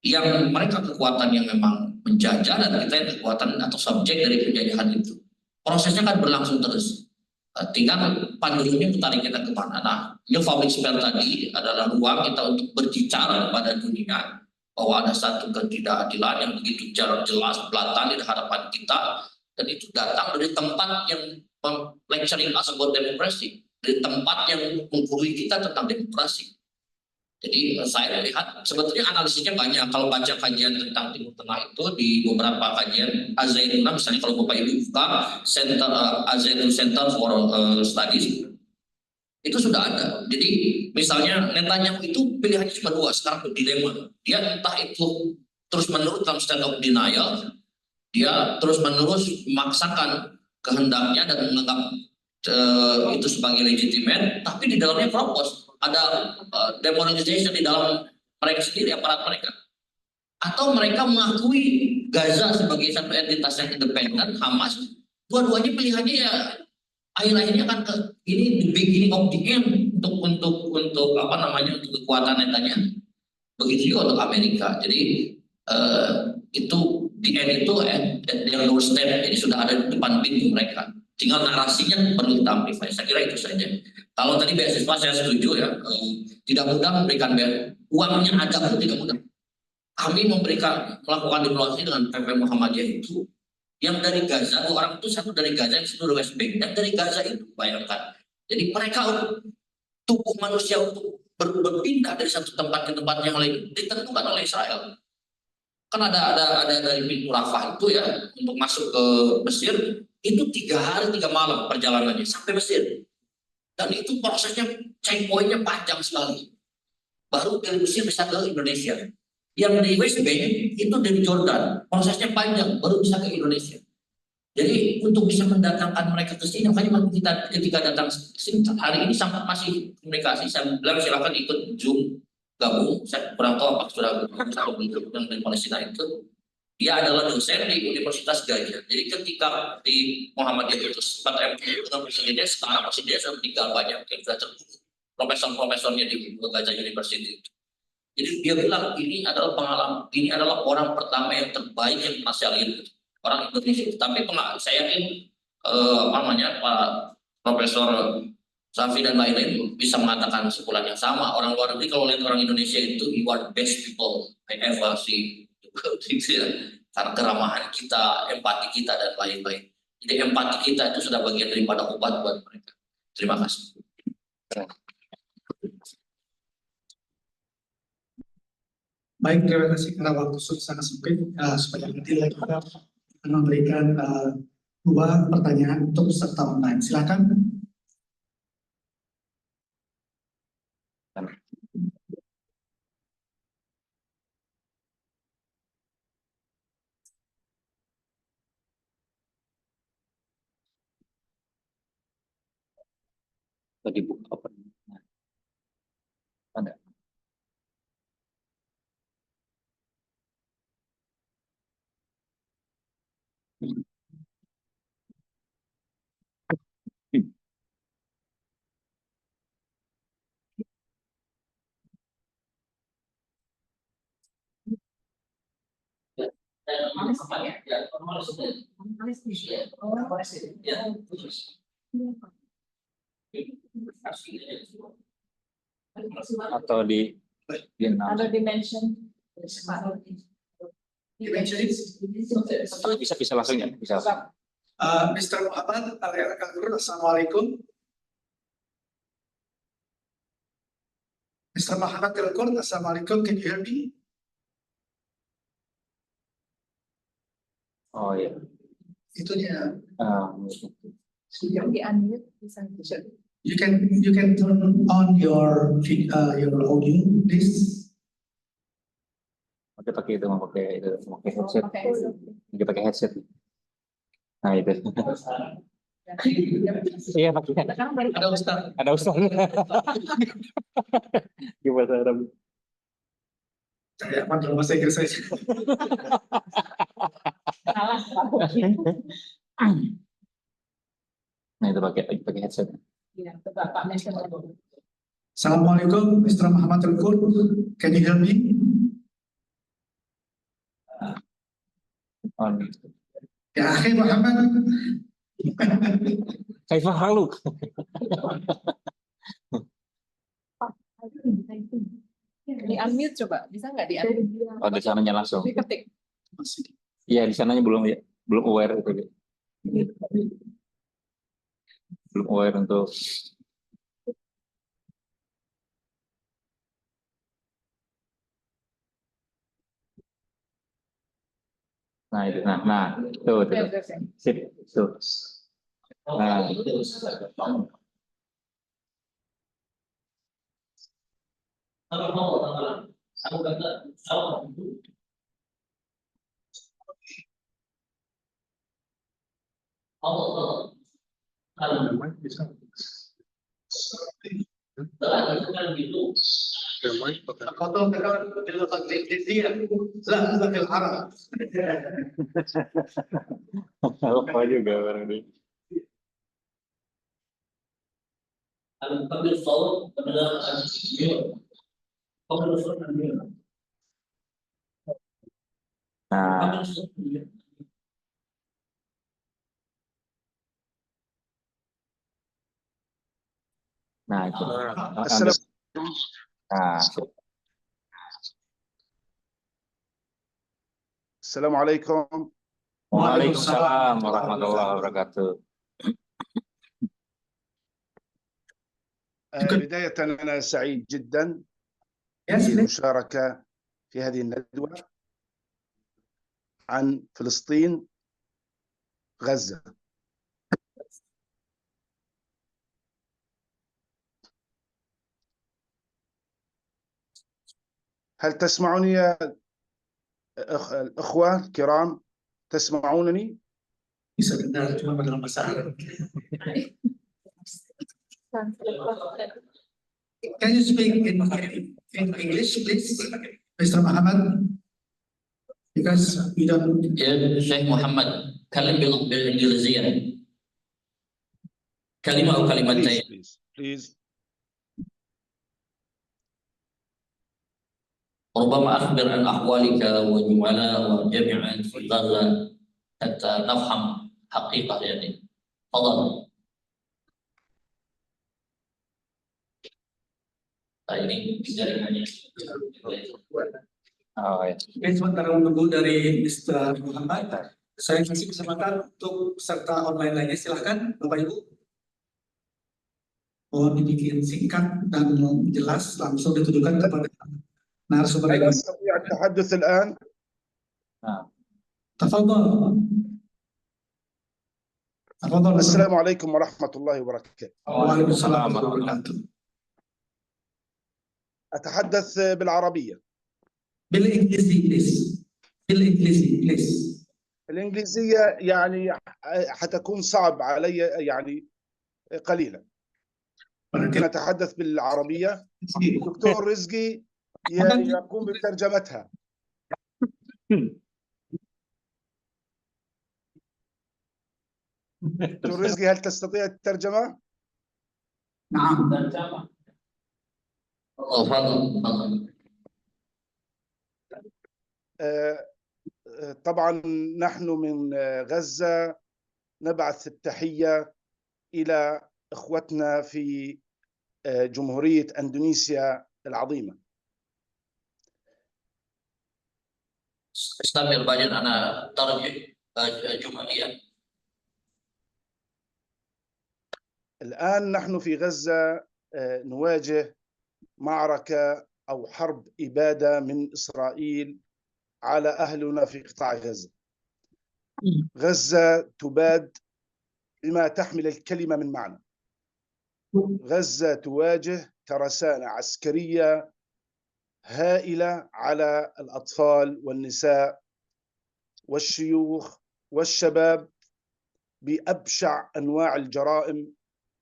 Yang mereka kekuatan yang memang menjajah dan kita yang kekuatan atau subjek dari penjajahan itu. Prosesnya kan berlangsung terus. Tinggal pandulnya tarik kita kemana. Nah, New Public Sphere tadi adalah ruang kita untuk berbicara kepada dunia bahwa ada satu ketidakadilan yang begitu jelas belatan di hadapan kita dan itu datang dari tempat yang lecturing us about demokrasi, dari tempat yang menggurui kita tentang demokrasi. Jadi saya lihat sebetulnya analisisnya banyak. Kalau baca kajian tentang Timur Tengah itu di beberapa kajian Azaituna, misalnya kalau Bapak Ibu buka Azaitun Center for Studies itu sudah ada. Jadi misalnya Netanyahu itu pilihannya cuma dua sekarang dilema. Dia entah itu terus menerus dalam state of denial, dia terus menerus memaksakan kehendaknya dan menganggap itu sebagai legitimate, tapi di dalamnya propos ada demoralization di dalam mereka sendiri, aparat mereka, atau mereka mengakui Gaza sebagai satu entitas yang independen, Hamas. Dua-duanya pilihannya ya akhir-akhirnya kan ini the beginning of the end untuk untuk kekuatan Netanyahu. Begitu juga untuk Amerika. Jadi itu the end itu yang doorstep, jadi sudah ada di depan pintu mereka. Tinggal narasinya perlu kita amplify. Saya kira itu saja. Kalau tadi beasiswa saya setuju ya, tidak mudah memberikan uangnya ada pun tidak mudah. Kami melakukan diplomasi dengan PP Muhammadiyah itu yang dari Gaza, dua orang itu satu dari Gaza, yang satu dari West Bank, dan dari Gaza itu bayangkan. Jadi mereka tubuh manusia untuk berpindah dari satu tempat ke tempat yang lain ditentukan oleh Israel. Kan ada dari pintu Rafah itu ya untuk masuk ke Mesir itu 3 hari 3 malam perjalanannya sampai Mesir. Dan itu prosesnya checkpointnya panjang sekali. Baru dari Mesir bisa ke Indonesia. Yang di West Bank itu dari Jordan, prosesnya panjang baru bisa ke Indonesia. Jadi untuk bisa mendatangkan mereka ke sini, makanya kita ketika datang ke sini hari ini sampai masih komunikasi. Saya bilang silakan ikut Zoom gabung. Saya kurang tahu apakah sudah satu bentuk yang dari Palestina itu. Dia adalah dosen di Universitas Gajah. Jadi ketika di Muhammadiyah itu sempat MPU dengan presidennya, sekarang presiden sudah meninggal banyak yang sudah terbunuh. Profesor-profesornya di Gajah University. Jadi dia bilang ini adalah pengalaman, ini adalah orang pertama yang terbaik yang pernah saya lihat orang Indonesia. Tapi saya yakin Pak Profesor Safi dan lain-lain bisa mengatakan kesimpulan yang sama. Orang luar negeri kalau lihat orang Indonesia itu you are the best people I ever see. Karena keramahan kita, empati kita dan lain-lain. Jadi empati kita itu sudah bagian daripada obat buat mereka. Terima kasih. Baik, terima kasih karena waktu sangat sempit. Supaya nanti kita akan memberikan 2 pertanyaan untuk peserta online. Silakan. Tadi buka apa? Ada. Atau di Ada dimension. bisa langsung ya, bisa. Mr. Muhammad Al-Qur, Assalamualaikum. Mr. Muhammad Al-Qur, Assalamualaikum. Can you hear me? Oh ya. Itunya. Yang di unmute bisa. You can turn on your audio, please. Oke, pakai itu, mau pakai headset. Pakai headset. Kita pakai headset. Nah itu. Iya pakai. Ada Ustaz. Ada Ustaz. Gimana Arab? Saya apa bahasa Inggris saja. Nah itu pakai headset. Ya, Bapak mention lagi. Assalamualaikum, Mr. Muhammad Al-Qur. Can you hear me? On. Ya, akhi Muhammad. Kaifah haluk. Di unmute coba, bisa nggak di unmute? Oh di sananya langsung. Diketik. Iya di sananya belum aware itu. Belum aware untuk nah itu tuh sip tuh nah apa juga orang ini. Nah, nah itu. Nah, Assalamualaikum. Waalaikumsalam warahmatullahi wabarakatuh. بداية أنا سعيد جدا بالمشاركة في هذه الندوة عن فلسطين غزة. هل تسمعوني يا الأخوة الكرام؟ تسمعونني؟ Can you speak in English, please, Mr. Muhammad? Because we don't. يا شيخ محمد كلم بالإنجليزية كلمة أو كلمتين. Please. ربما أخبر عن أحوالك وجملا وجميعا في غزة حتى نفهم حقيقة يعني. تفضل. Ini jaringannya. Oh ya. Sementara menunggu dari Mr. Muhammad, saya kasih kesempatan untuk peserta online lainnya. Silahkan Bapak Ibu. Mohon dibikin singkat dan jelas, langsung ditujukan kepada narasumber هل ini. أستطيع التحدث الآن؟ تفضل. تفضل. السلام عليكم ورحمة الله وبركاته. وعليكم السلام ورحمة الله وبركاته. أتحدث بالعربية. بالإنجليزي بليز. بالإنجليزي بليز. الإنجليزية يعني حتكون صعب علي يعني قليلا. ممكن أتحدث بالعربية. دكتور رزقي يقوم بترجمتها. دكتور رزقي هل تستطيع الترجمة؟ نعم. تفضل. طبعا نحن من غزة نبعث التحية إلى إخوتنا في جمهورية أندونيسيا العظيمة. استمر بعدين أنا ترجم جمليا. الآن نحن في غزة نواجه معركة أو حرب إبادة من إسرائيل على أهلنا في قطاع غزة. غزة تباد بما تحمل الكلمة من معنى. غزة تواجه ترسانة عسكرية هائلة على الأطفال والنساء والشيوخ والشباب بأبشع أنواع الجرائم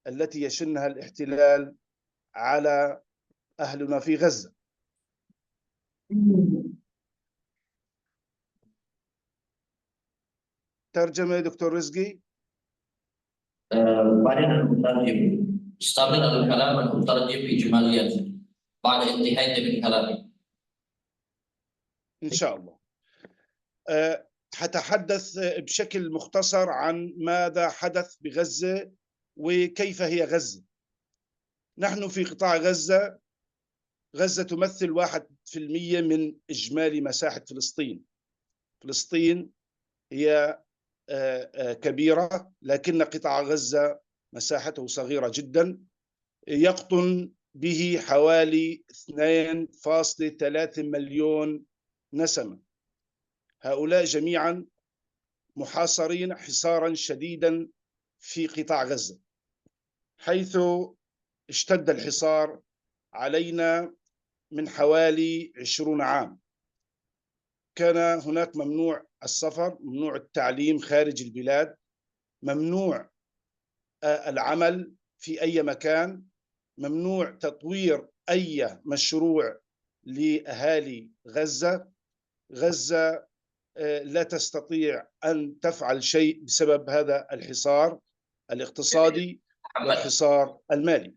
التي يشنها الاحتلال على أهلنا في غزة. ترجمة دكتور رزقي. بعدين نترجم. استمر الكلام ونترجم إجماليا بعد انتهاء من كلامي. إن شاء الله. حتحدث بشكل مختصر عن ماذا حدث بغزة وكيف هي غزة. نحن في قطاع غزة. غزة تمثل 1% من إجمالي مساحة فلسطين. فلسطين هي كبيرة، لكن قطاع غزة مساحته صغيرة جدا، يقطن به حوالي 2.3 مليون نسمة. هؤلاء جميعا محاصرين حصارا شديدا في قطاع غزة، حيث اشتد الحصار علينا من حوالي 20 عام. كان هناك ممنوع السفر، ممنوع التعليم خارج البلاد، ممنوع العمل في أي مكان، ممنوع تطوير أي مشروع لأهالي غزة. غزة لا تستطيع أن تفعل شيء بسبب هذا الحصار الاقتصادي والحصار المالي.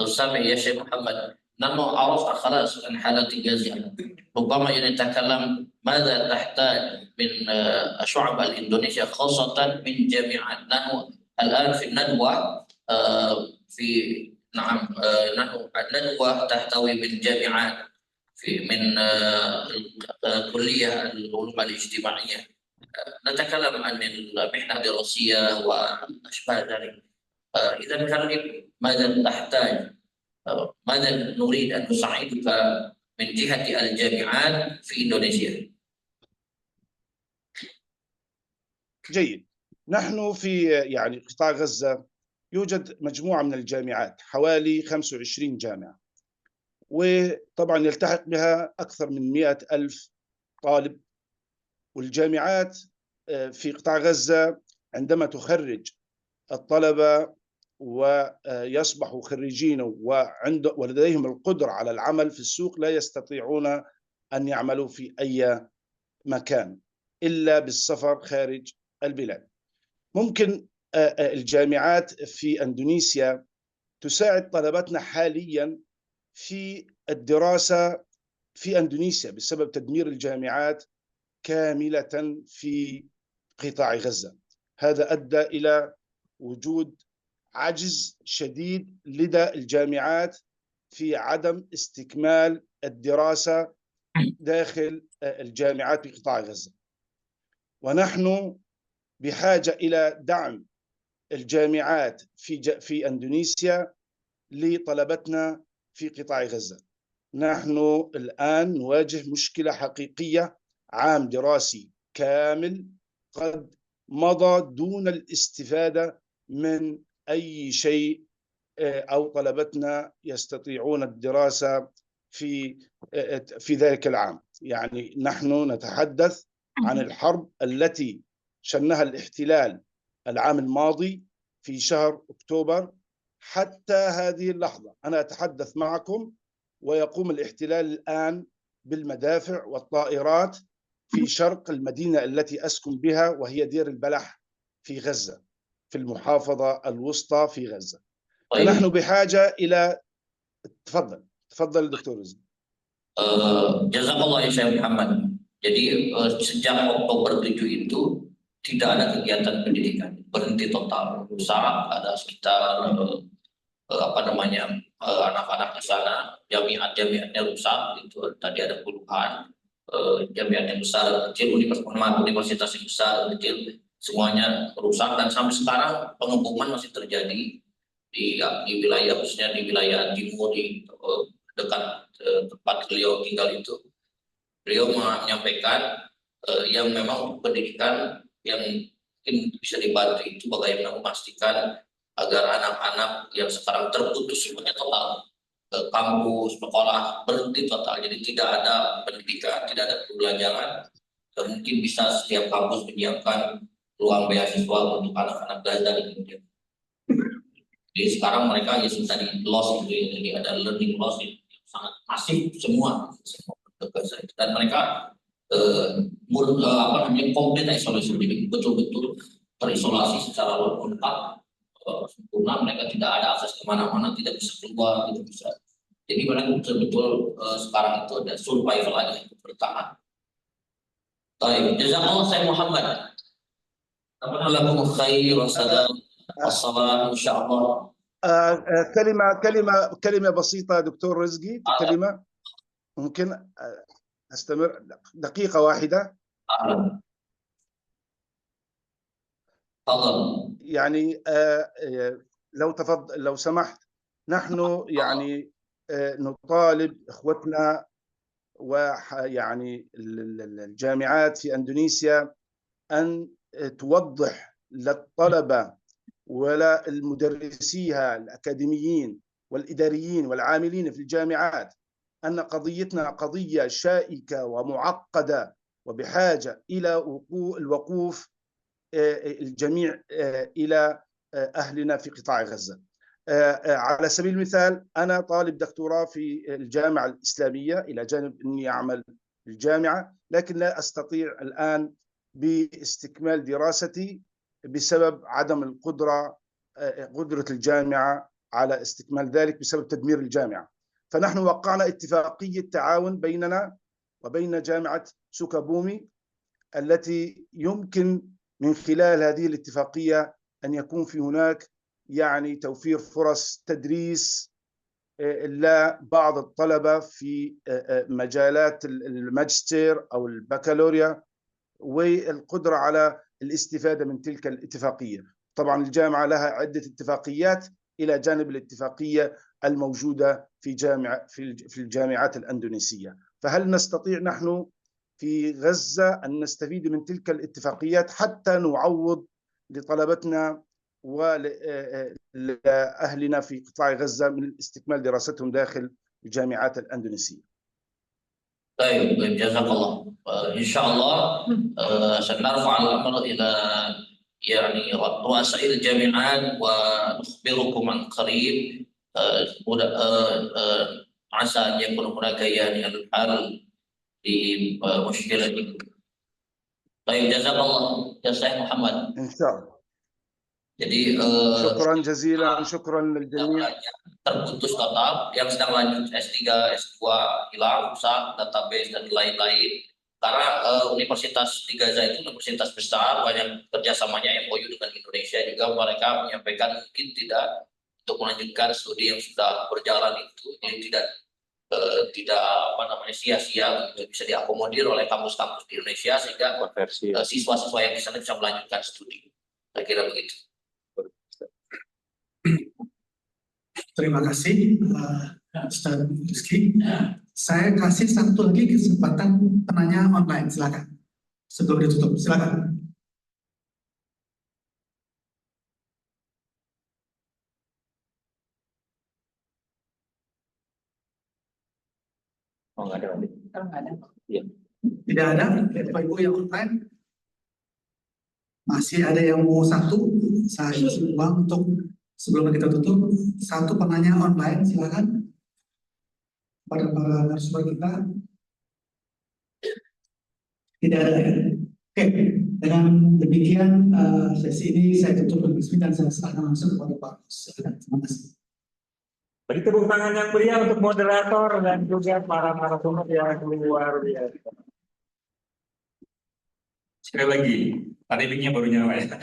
سامع يا شيخ محمد، نحن عرفنا خلاص عن حالة غزة. ربما نتكلم ماذا تحتاج من الشعب الإندونيسي خاصة من جامعات. نحن الآن في الندوة نحن الندوة تحتوي من جامعات من كلية العلوم الاجتماعية. نتكلم عن المحنة الدراسية وأشباه ذلك. إذا كلم ماذا تحتاج، ماذا نريد أن نساعدك من جهة الجامعات في إندونيسيا. جيد. نحن في قطاع غزة يوجد مجموعة من الجامعات، حوالي 25 جامعة، وطبعا يلتحق بها أكثر من 100,000 طالب. والجامعات في قطاع غزة عندما تخرج الطلبة ويصبحوا خريجين ولديهم القدرة على العمل في السوق، لا يستطيعون أن يعملوا في أي مكان إلا بالسفر خارج البلاد. ممكن الجامعات في أندونيسيا تساعد طلبتنا حاليا في الدراسة في أندونيسيا بسبب تدمير الجامعات كاملة في قطاع غزة. هذا أدى إلى وجود عجز شديد لدى الجامعات في عدم استكمال الدراسة داخل الجامعات في قطاع غزة. ونحن بحاجة إلى دعم الجامعات في أندونيسيا لطلبتنا في قطاع غزة. نحن الآن نواجه مشكلة حقيقية. عام دراسي كامل قد مضى دون الاستفادة من أي شيء، أو طلبتنا يستطيعون الدراسة في ذلك العام. يعني نحن نتحدث عن الحرب التي شنها الاحتلال العام الماضي في شهر أكتوبر حتى هذه اللحظة. أنا أتحدث معكم ويقوم الاحتلال الآن بالمدافع والطائرات في شرق المدينة التي أسكن بها، وهي دير البلح في غزة. في المحافظة الوسطى في غزة. طيب. فنحن بحاجة إلى تفضل دكتور رزق. Jazakallah ya Syekh Muhammad. Jadi sejak Oktober 7 itu tidak ada kegiatan pendidikan, berhenti total. Rusak, ada sekitar anak-anak di sana, jamiat-jamiatnya rusak. Itu tadi ada puluhan jamiat yang besar dan kecil, universitas yang besar dan kecil, semuanya rusak dan sampai sekarang pengeboman masih terjadi di wilayah, khususnya di wilayah timur di dekat tempat beliau tinggal itu. Beliau menyampaikan yang memang pendidikan yang mungkin bisa dibantu itu bagaimana memastikan agar anak-anak yang sekarang terputus semuanya total, kampus, sekolah berhenti total, jadi tidak ada pendidikan, tidak ada pembelajaran. Dan mungkin bisa setiap kampus menyiapkan ruang beasiswa untuk anak-anak Gaza di Indonesia. Jadi sekarang mereka ya sudah di loss gitu ya, jadi ada learning loss yang sangat masif semua dan mereka komplit isolasi, jadi betul-betul terisolasi secara lengkap sempurna. Mereka tidak ada akses kemana-mana, tidak bisa keluar, tidak bisa. Jadi mereka betul-betul sekarang itu ada survival aja untuk bertahan. Baik, jazakallah Syekh Muhammad. Lakum khair wa salam. Wassalam insyaallah. كلمة بسيطة دكتور رزقي، كلمة ممكن أستمر دقيقة واحدة؟ يعني لو سمحت، نحن يعني نطالب إخوتنا ويعني الجامعات في أندونيسيا أن توضح للطلبة ولا المدرسيها الأكاديميين والإداريين والعاملين في الجامعات أن قضيتنا قضية شائكة ومعقدة وبحاجة إلى الوقوف الجميع إلى أهلنا في قطاع غزة. على سبيل المثال أنا طالب دكتوراه في الجامعة الإسلامية إلى جانب أني أعمل في الجامعة، لكن لا أستطيع الآن باستكمال دراستي بسبب عدم قدرة الجامعة على استكمال ذلك بسبب تدمير الجامعة. فنحن وقعنا اتفاقية تعاون بيننا وبين جامعة سوكابومي التي يمكن من خلال هذه الاتفاقية أن يكون في هناك يعني توفير فرص تدريس لبعض الطلبة في مجالات الماجستير أو البكالوريا والقدرة على الاستفادة من تلك الاتفاقية. طبعا الجامعة لها عدة اتفاقيات إلى جانب الاتفاقية الموجودة في الجامعات الأندونيسية. فهل نستطيع نحن في غزة أن نستفيد من تلك الاتفاقيات حتى نعوض لطلبتنا ولأهلنا في قطاع غزة من استكمال دراستهم داخل الجامعات الأندونيسية؟ طيب جزاك الله. إن شاء الله سنرفع الأمر إلى يعني رؤساء الجامعات ونخبركم عن قريب. عسى أن يكون هناك يعني الحل لمشكلة دي. طيب جزاك الله يا Syekh Muhammad. إن شاء الله. Jadi syukran jazilan, syukran lil jami'. Terputus total, yang sedang lanjut S3, S2 hilang, rusak, database dan lain-lain. Karena universitas di Gaza itu universitas besar, banyak kerjasamanya MOU dengan Indonesia juga. Mereka menyampaikan mungkin tidak untuk melanjutkan studi yang sudah berjalan itu, jadi tidak sia-sia, bisa diakomodir oleh kampus-kampus di Indonesia sehingga siswa-siswa yang di sana bisa melanjutkan studi. Saya kira begitu. Terima kasih Ustaz Rizky. Saya kasih satu lagi kesempatan penanya online, silakan. Sebelum ditutup, silakan. Oh, nggak ada. Kalau nggak ada. Iya. Tidak ada, Bapak Ibu yang online. Masih ada yang mau satu, saya isi uang untuk sebelum kita tutup, satu penanya online, silakan. Pada para narasumber kita. Tidak ada ya? Oke, Dengan demikian sesi ini saya tutup dan resmi dan saya serahkan langsung kepada Pak Gus. Terima kasih. Beri tepuk tangan yang meriah untuk moderator dan juga para narasumber yang luar biasa. Sekali lagi, tadi linknya baru nyala ya.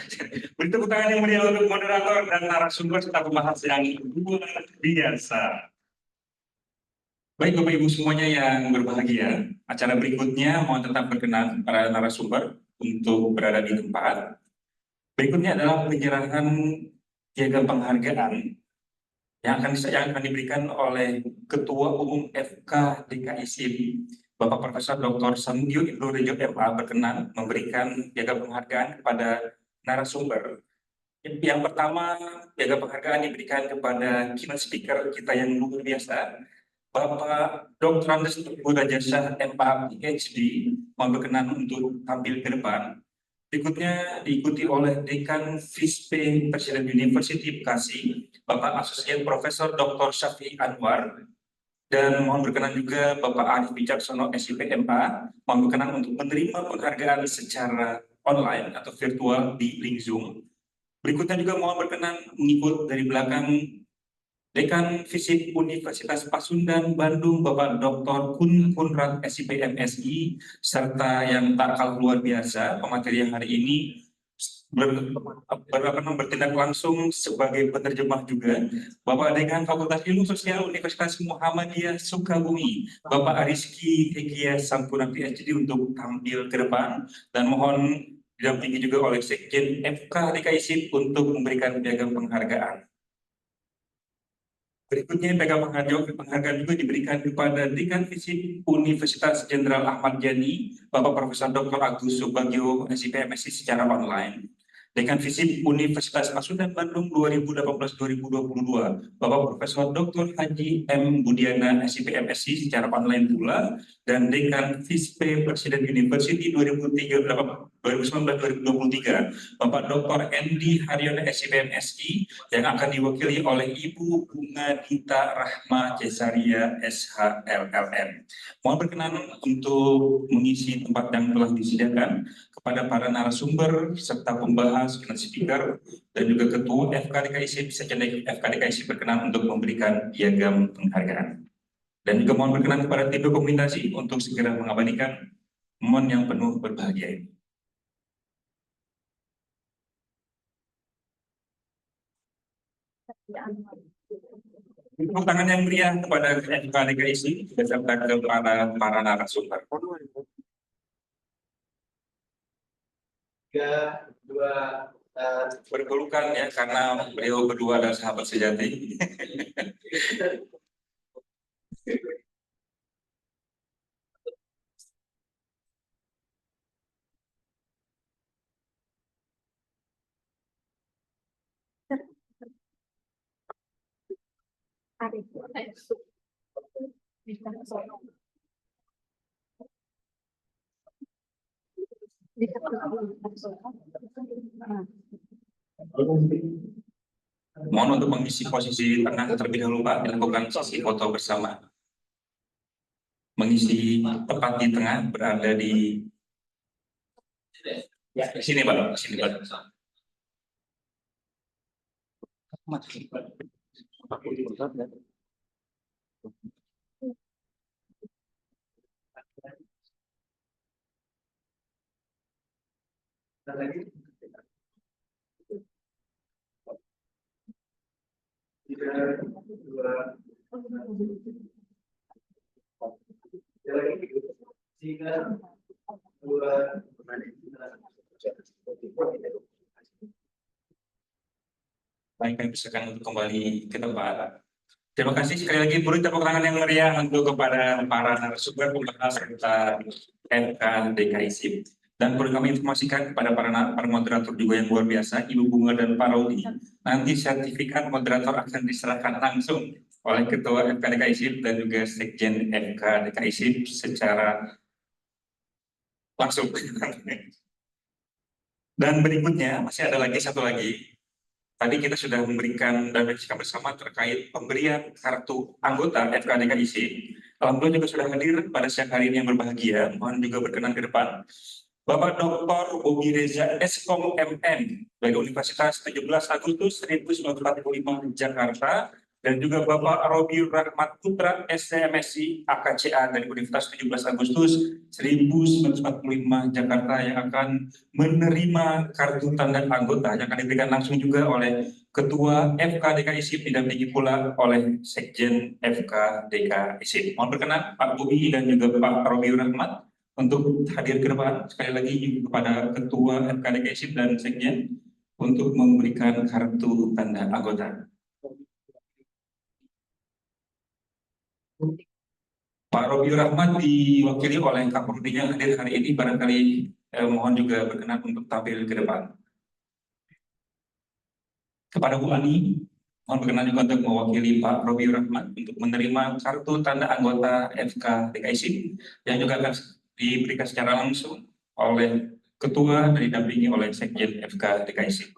Beri tepuk tangan yang meriah untuk moderator dan narasumber serta pembahas yang luar biasa. Baik Bapak Ibu semuanya yang berbahagia, acara berikutnya mohon tetap berkenan para narasumber untuk berada di tempat. Berikutnya adalah penyerahan piagam penghargaan yang akan diberikan oleh Ketua Umum FK DKI SIP, Bapak Profesor Dr. Samudio Ibnu Rejo MA berkenan memberikan piagam penghargaan kepada narasumber. Yang pertama, piagam penghargaan diberikan kepada keynote speaker kita yang luar biasa, Bapak Dr. Andes Budajasa MA PhD, mohon berkenan untuk tampil ke depan. Berikutnya diikuti oleh Dekan FISP Presiden University Bekasi, Bapak Asosiat Profesor Dr. Syafi'i Anwar, dan mohon berkenan juga Bapak Arif Wicaksono SIP MA, mohon berkenan untuk menerima penghargaan secara online atau virtual di link Zoom. Berikutnya juga mohon berkenan mengikut dari belakang Dekan FISIP Universitas Pasundan Bandung, Bapak Dr. Kun Kunrat SIP MSI, serta yang tak kalah luar biasa, pemateri yang hari ini bertindak langsung sebagai penerjemah juga, Bapak Dekan Fakultas Ilmu Sosial Universitas Muhammadiyah Sukabumi, Bapak Ariski Hekia Sampurna PhD untuk tampil ke depan, dan mohon didampingi juga oleh Sekjen FK DKI SIP untuk memberikan piagam penghargaan. Berikutnya piagam penghargaan juga diberikan kepada Dekan FISIP Universitas Jenderal Ahmad Yani, Bapak Profesor Dr. Agus Subagio SIP MSI secara online. Dekan FISIP Universitas Pasundan Bandung 2018-2022, Bapak Profesor Dr. Haji M. Budiana SIP MSI secara online pula, dan Dekan FISP Presiden University 2019-2023, Bapak Dr. Endi Haryono SIP MSI yang akan diwakili oleh Ibu Bunga Dita Rahma Cesaria SHLLM. Mohon berkenan untuk mengisi tempat yang telah disediakan kepada para narasumber serta pembahas, keynote speaker, dan juga Ketua FK DKI SIP, Sekjen FK DKI SIP berkenan untuk memberikan piagam penghargaan. Dan juga mohon berkenan kepada tim dokumentasi untuk segera mengabadikan momen yang penuh berbahagia ini. Tepuk tangan yang meriah kepada FK DKI SIP beserta kepada para narasumber. 3, 2, berpelukan ya, karena beliau berdua adalah sahabat sejati. Mohon untuk mengisi posisi tengah terlebih dahulu Pak, dilakukan sesi foto bersama. Mengisi tepat di tengah, berada di sini Pak, sini Pak. Baik, kami persilakan untuk kembali ke tempat. Terima kasih sekali lagi, beri tepuk tangan yang meriah untuk kepada para narasumber pembahas serta FK DKI SIP. Dan perlu kami informasikan kepada para moderator juga yang luar biasa, Ibu Bunga dan Pak Rudi. Nanti sertifikat moderator akan diserahkan langsung oleh Ketua FK DKI SIP dan juga Sekjen FK DKI SIP secara langsung. Dan berikutnya masih ada lagi satu lagi. Tadi kita sudah memberikan dan berdiskusi bersama terkait pemberian kartu anggota FK DKI SIP. Alhamdulillah juga sudah hadir pada siang hari ini yang berbahagia. Mohon juga berkenan ke depan. Bapak Dr. Bobi Reza Eskom MN dari Universitas 17 Agustus 1945 Jakarta, dan juga Bapak Robi Rahmat Putra STMSI AKCA dari Universitas 17 Agustus 1945 Jakarta, yang akan menerima kartu tanda anggota yang akan diberikan langsung juga oleh Ketua FK DKI SIP, didampingi pula oleh Sekjen FK DKI SIP. Mohon berkenan Pak Bobi dan juga Pak Robi Rahmat untuk hadir ke depan. Sekali lagi kepada Ketua FK DKI SIP dan Sekjen untuk memberikan kartu tanda anggota. Pak Robi Rahmat diwakili oleh Kapolri yang hadir hari ini, barangkali mohon juga berkenan untuk tampil ke depan. Kepada Bu Ani, mohon berkenan juga untuk mewakili Pak Robi Rahmat untuk menerima kartu tanda anggota FK DKI SIP yang juga akan diberikan secara langsung oleh Ketua dan didampingi oleh Sekjen FK DKI SIP.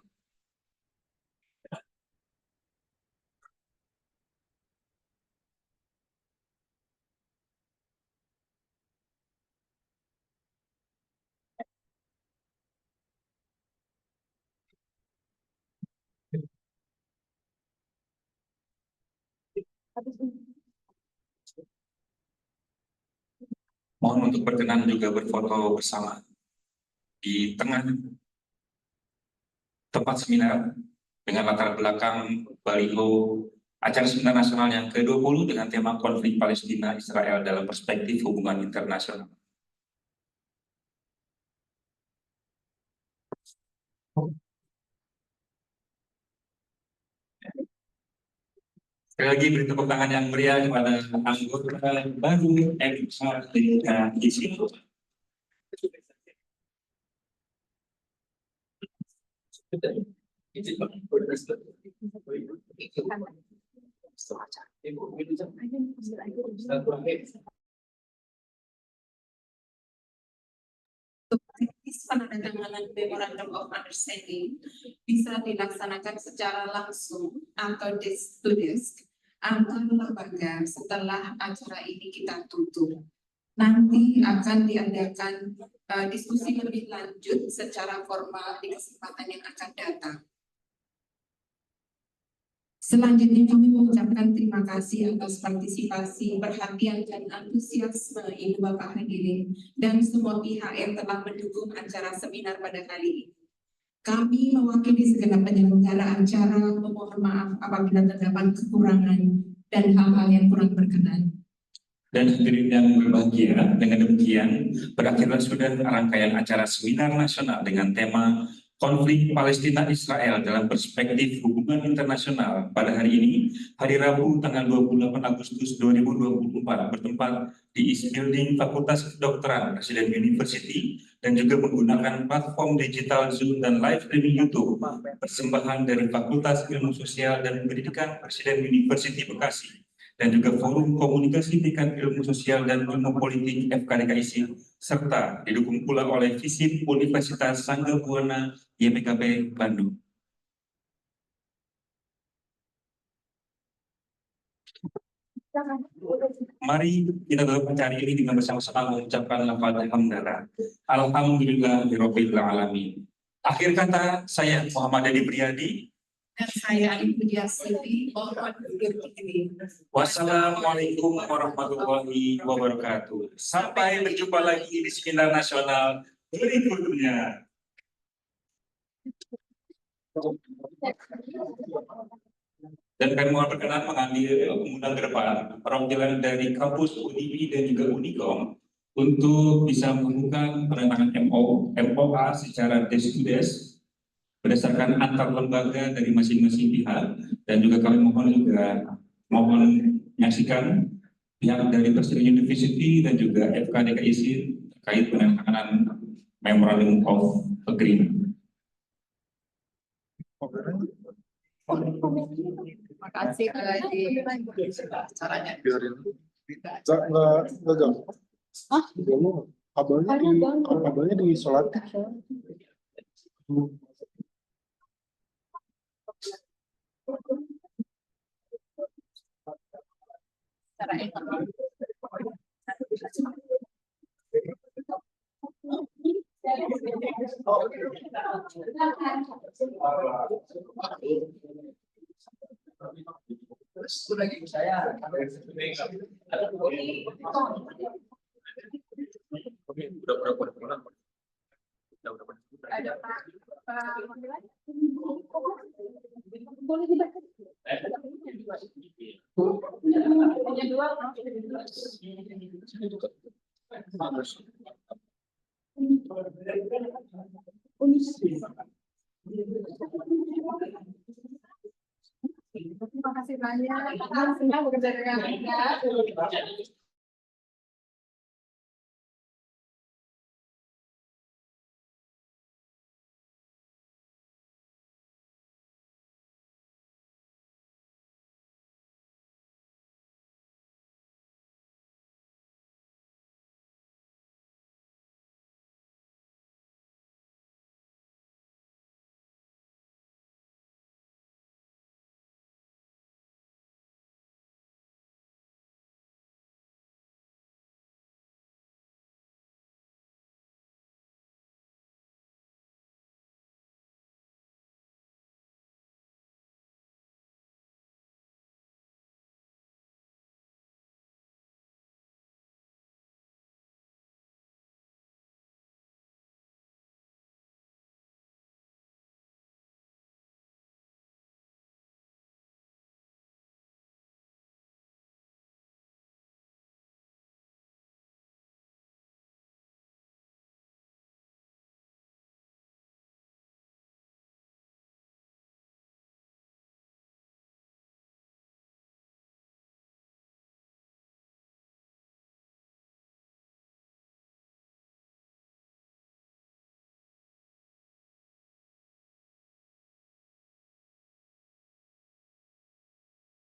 Mohon untuk berkenan juga berfoto bersama di tengah tempat seminar dengan latar belakang baliho acara seminar nasional yang ke-20 dengan tema konflik Palestina-Israel dalam perspektif hubungan internasional. Sekali lagi beri tepuk tangan yang meriah kepada anggota baru FK DKI SIP. Penandatanganan Memorandum of Understanding bisa dilaksanakan secara langsung atau desk to desk antar lembaga setelah acara ini kita tutup. Nanti akan diadakan diskusi lebih lanjut secara formal di kesempatan yang akan datang. Selanjutnya kami mengucapkan terima kasih atas partisipasi, perhatian, dan antusiasme Ibu Bapak hadirin dan semua pihak yang telah mendukung acara seminar pada kali ini. Kami mewakili segenap penyelenggara acara memohon maaf apabila terdapat kekurangan dan hal-hal yang kurang berkenan. Dan hadirin yang berbahagia, dengan demikian berakhirlah sudah rangkaian acara seminar nasional dengan tema konflik Palestina-Israel dalam perspektif hubungan internasional pada hari ini, hari Rabu tanggal 28 Agustus 2024, bertempat di East Building Fakultas Kedokteran Presiden University dan juga menggunakan platform digital Zoom dan live streaming YouTube persembahan dari Fakultas Ilmu Sosial dan Pendidikan Presiden University Bekasi dan juga Forum Komunikasi Tingkat Ilmu Sosial dan Ilmu Politik FK DKI SIP, serta didukung pula oleh FISIP Universitas Sangga Buana YPKP Bandung. Mari kita tutup acara ini dengan bersama-sama mengucapkan lafaz hamdalah. Alhamdulillahirabbil alamin. Akhir kata, saya Muhammad Adi Priadi. Dan saya Ibu Dia Siti, mohon diri. Wassalamualaikum warahmatullahi wabarakatuh. Sampai berjumpa lagi di seminar nasional berikutnya. Dan kami mohon berkenan mengambil pengundang ke depan perwakilan dari kampus UNIBI dan juga Unikom untuk bisa membuka penandatangan MOA secara desk to desk berdasarkan antar lembaga dari masing-masing pihak, dan juga kami mohon menyaksikan pihak dari Presiden University dan juga FK DKI SIP terkait penandatanganan Memorandum of Agreement. Terima kasih di acaranya. Nggak gampang. Hah? Kabelnya di sholat. Secara internal. Ada Pak. Hanya dua. Terima kasih banyak. Senang bekerja dengan Anda.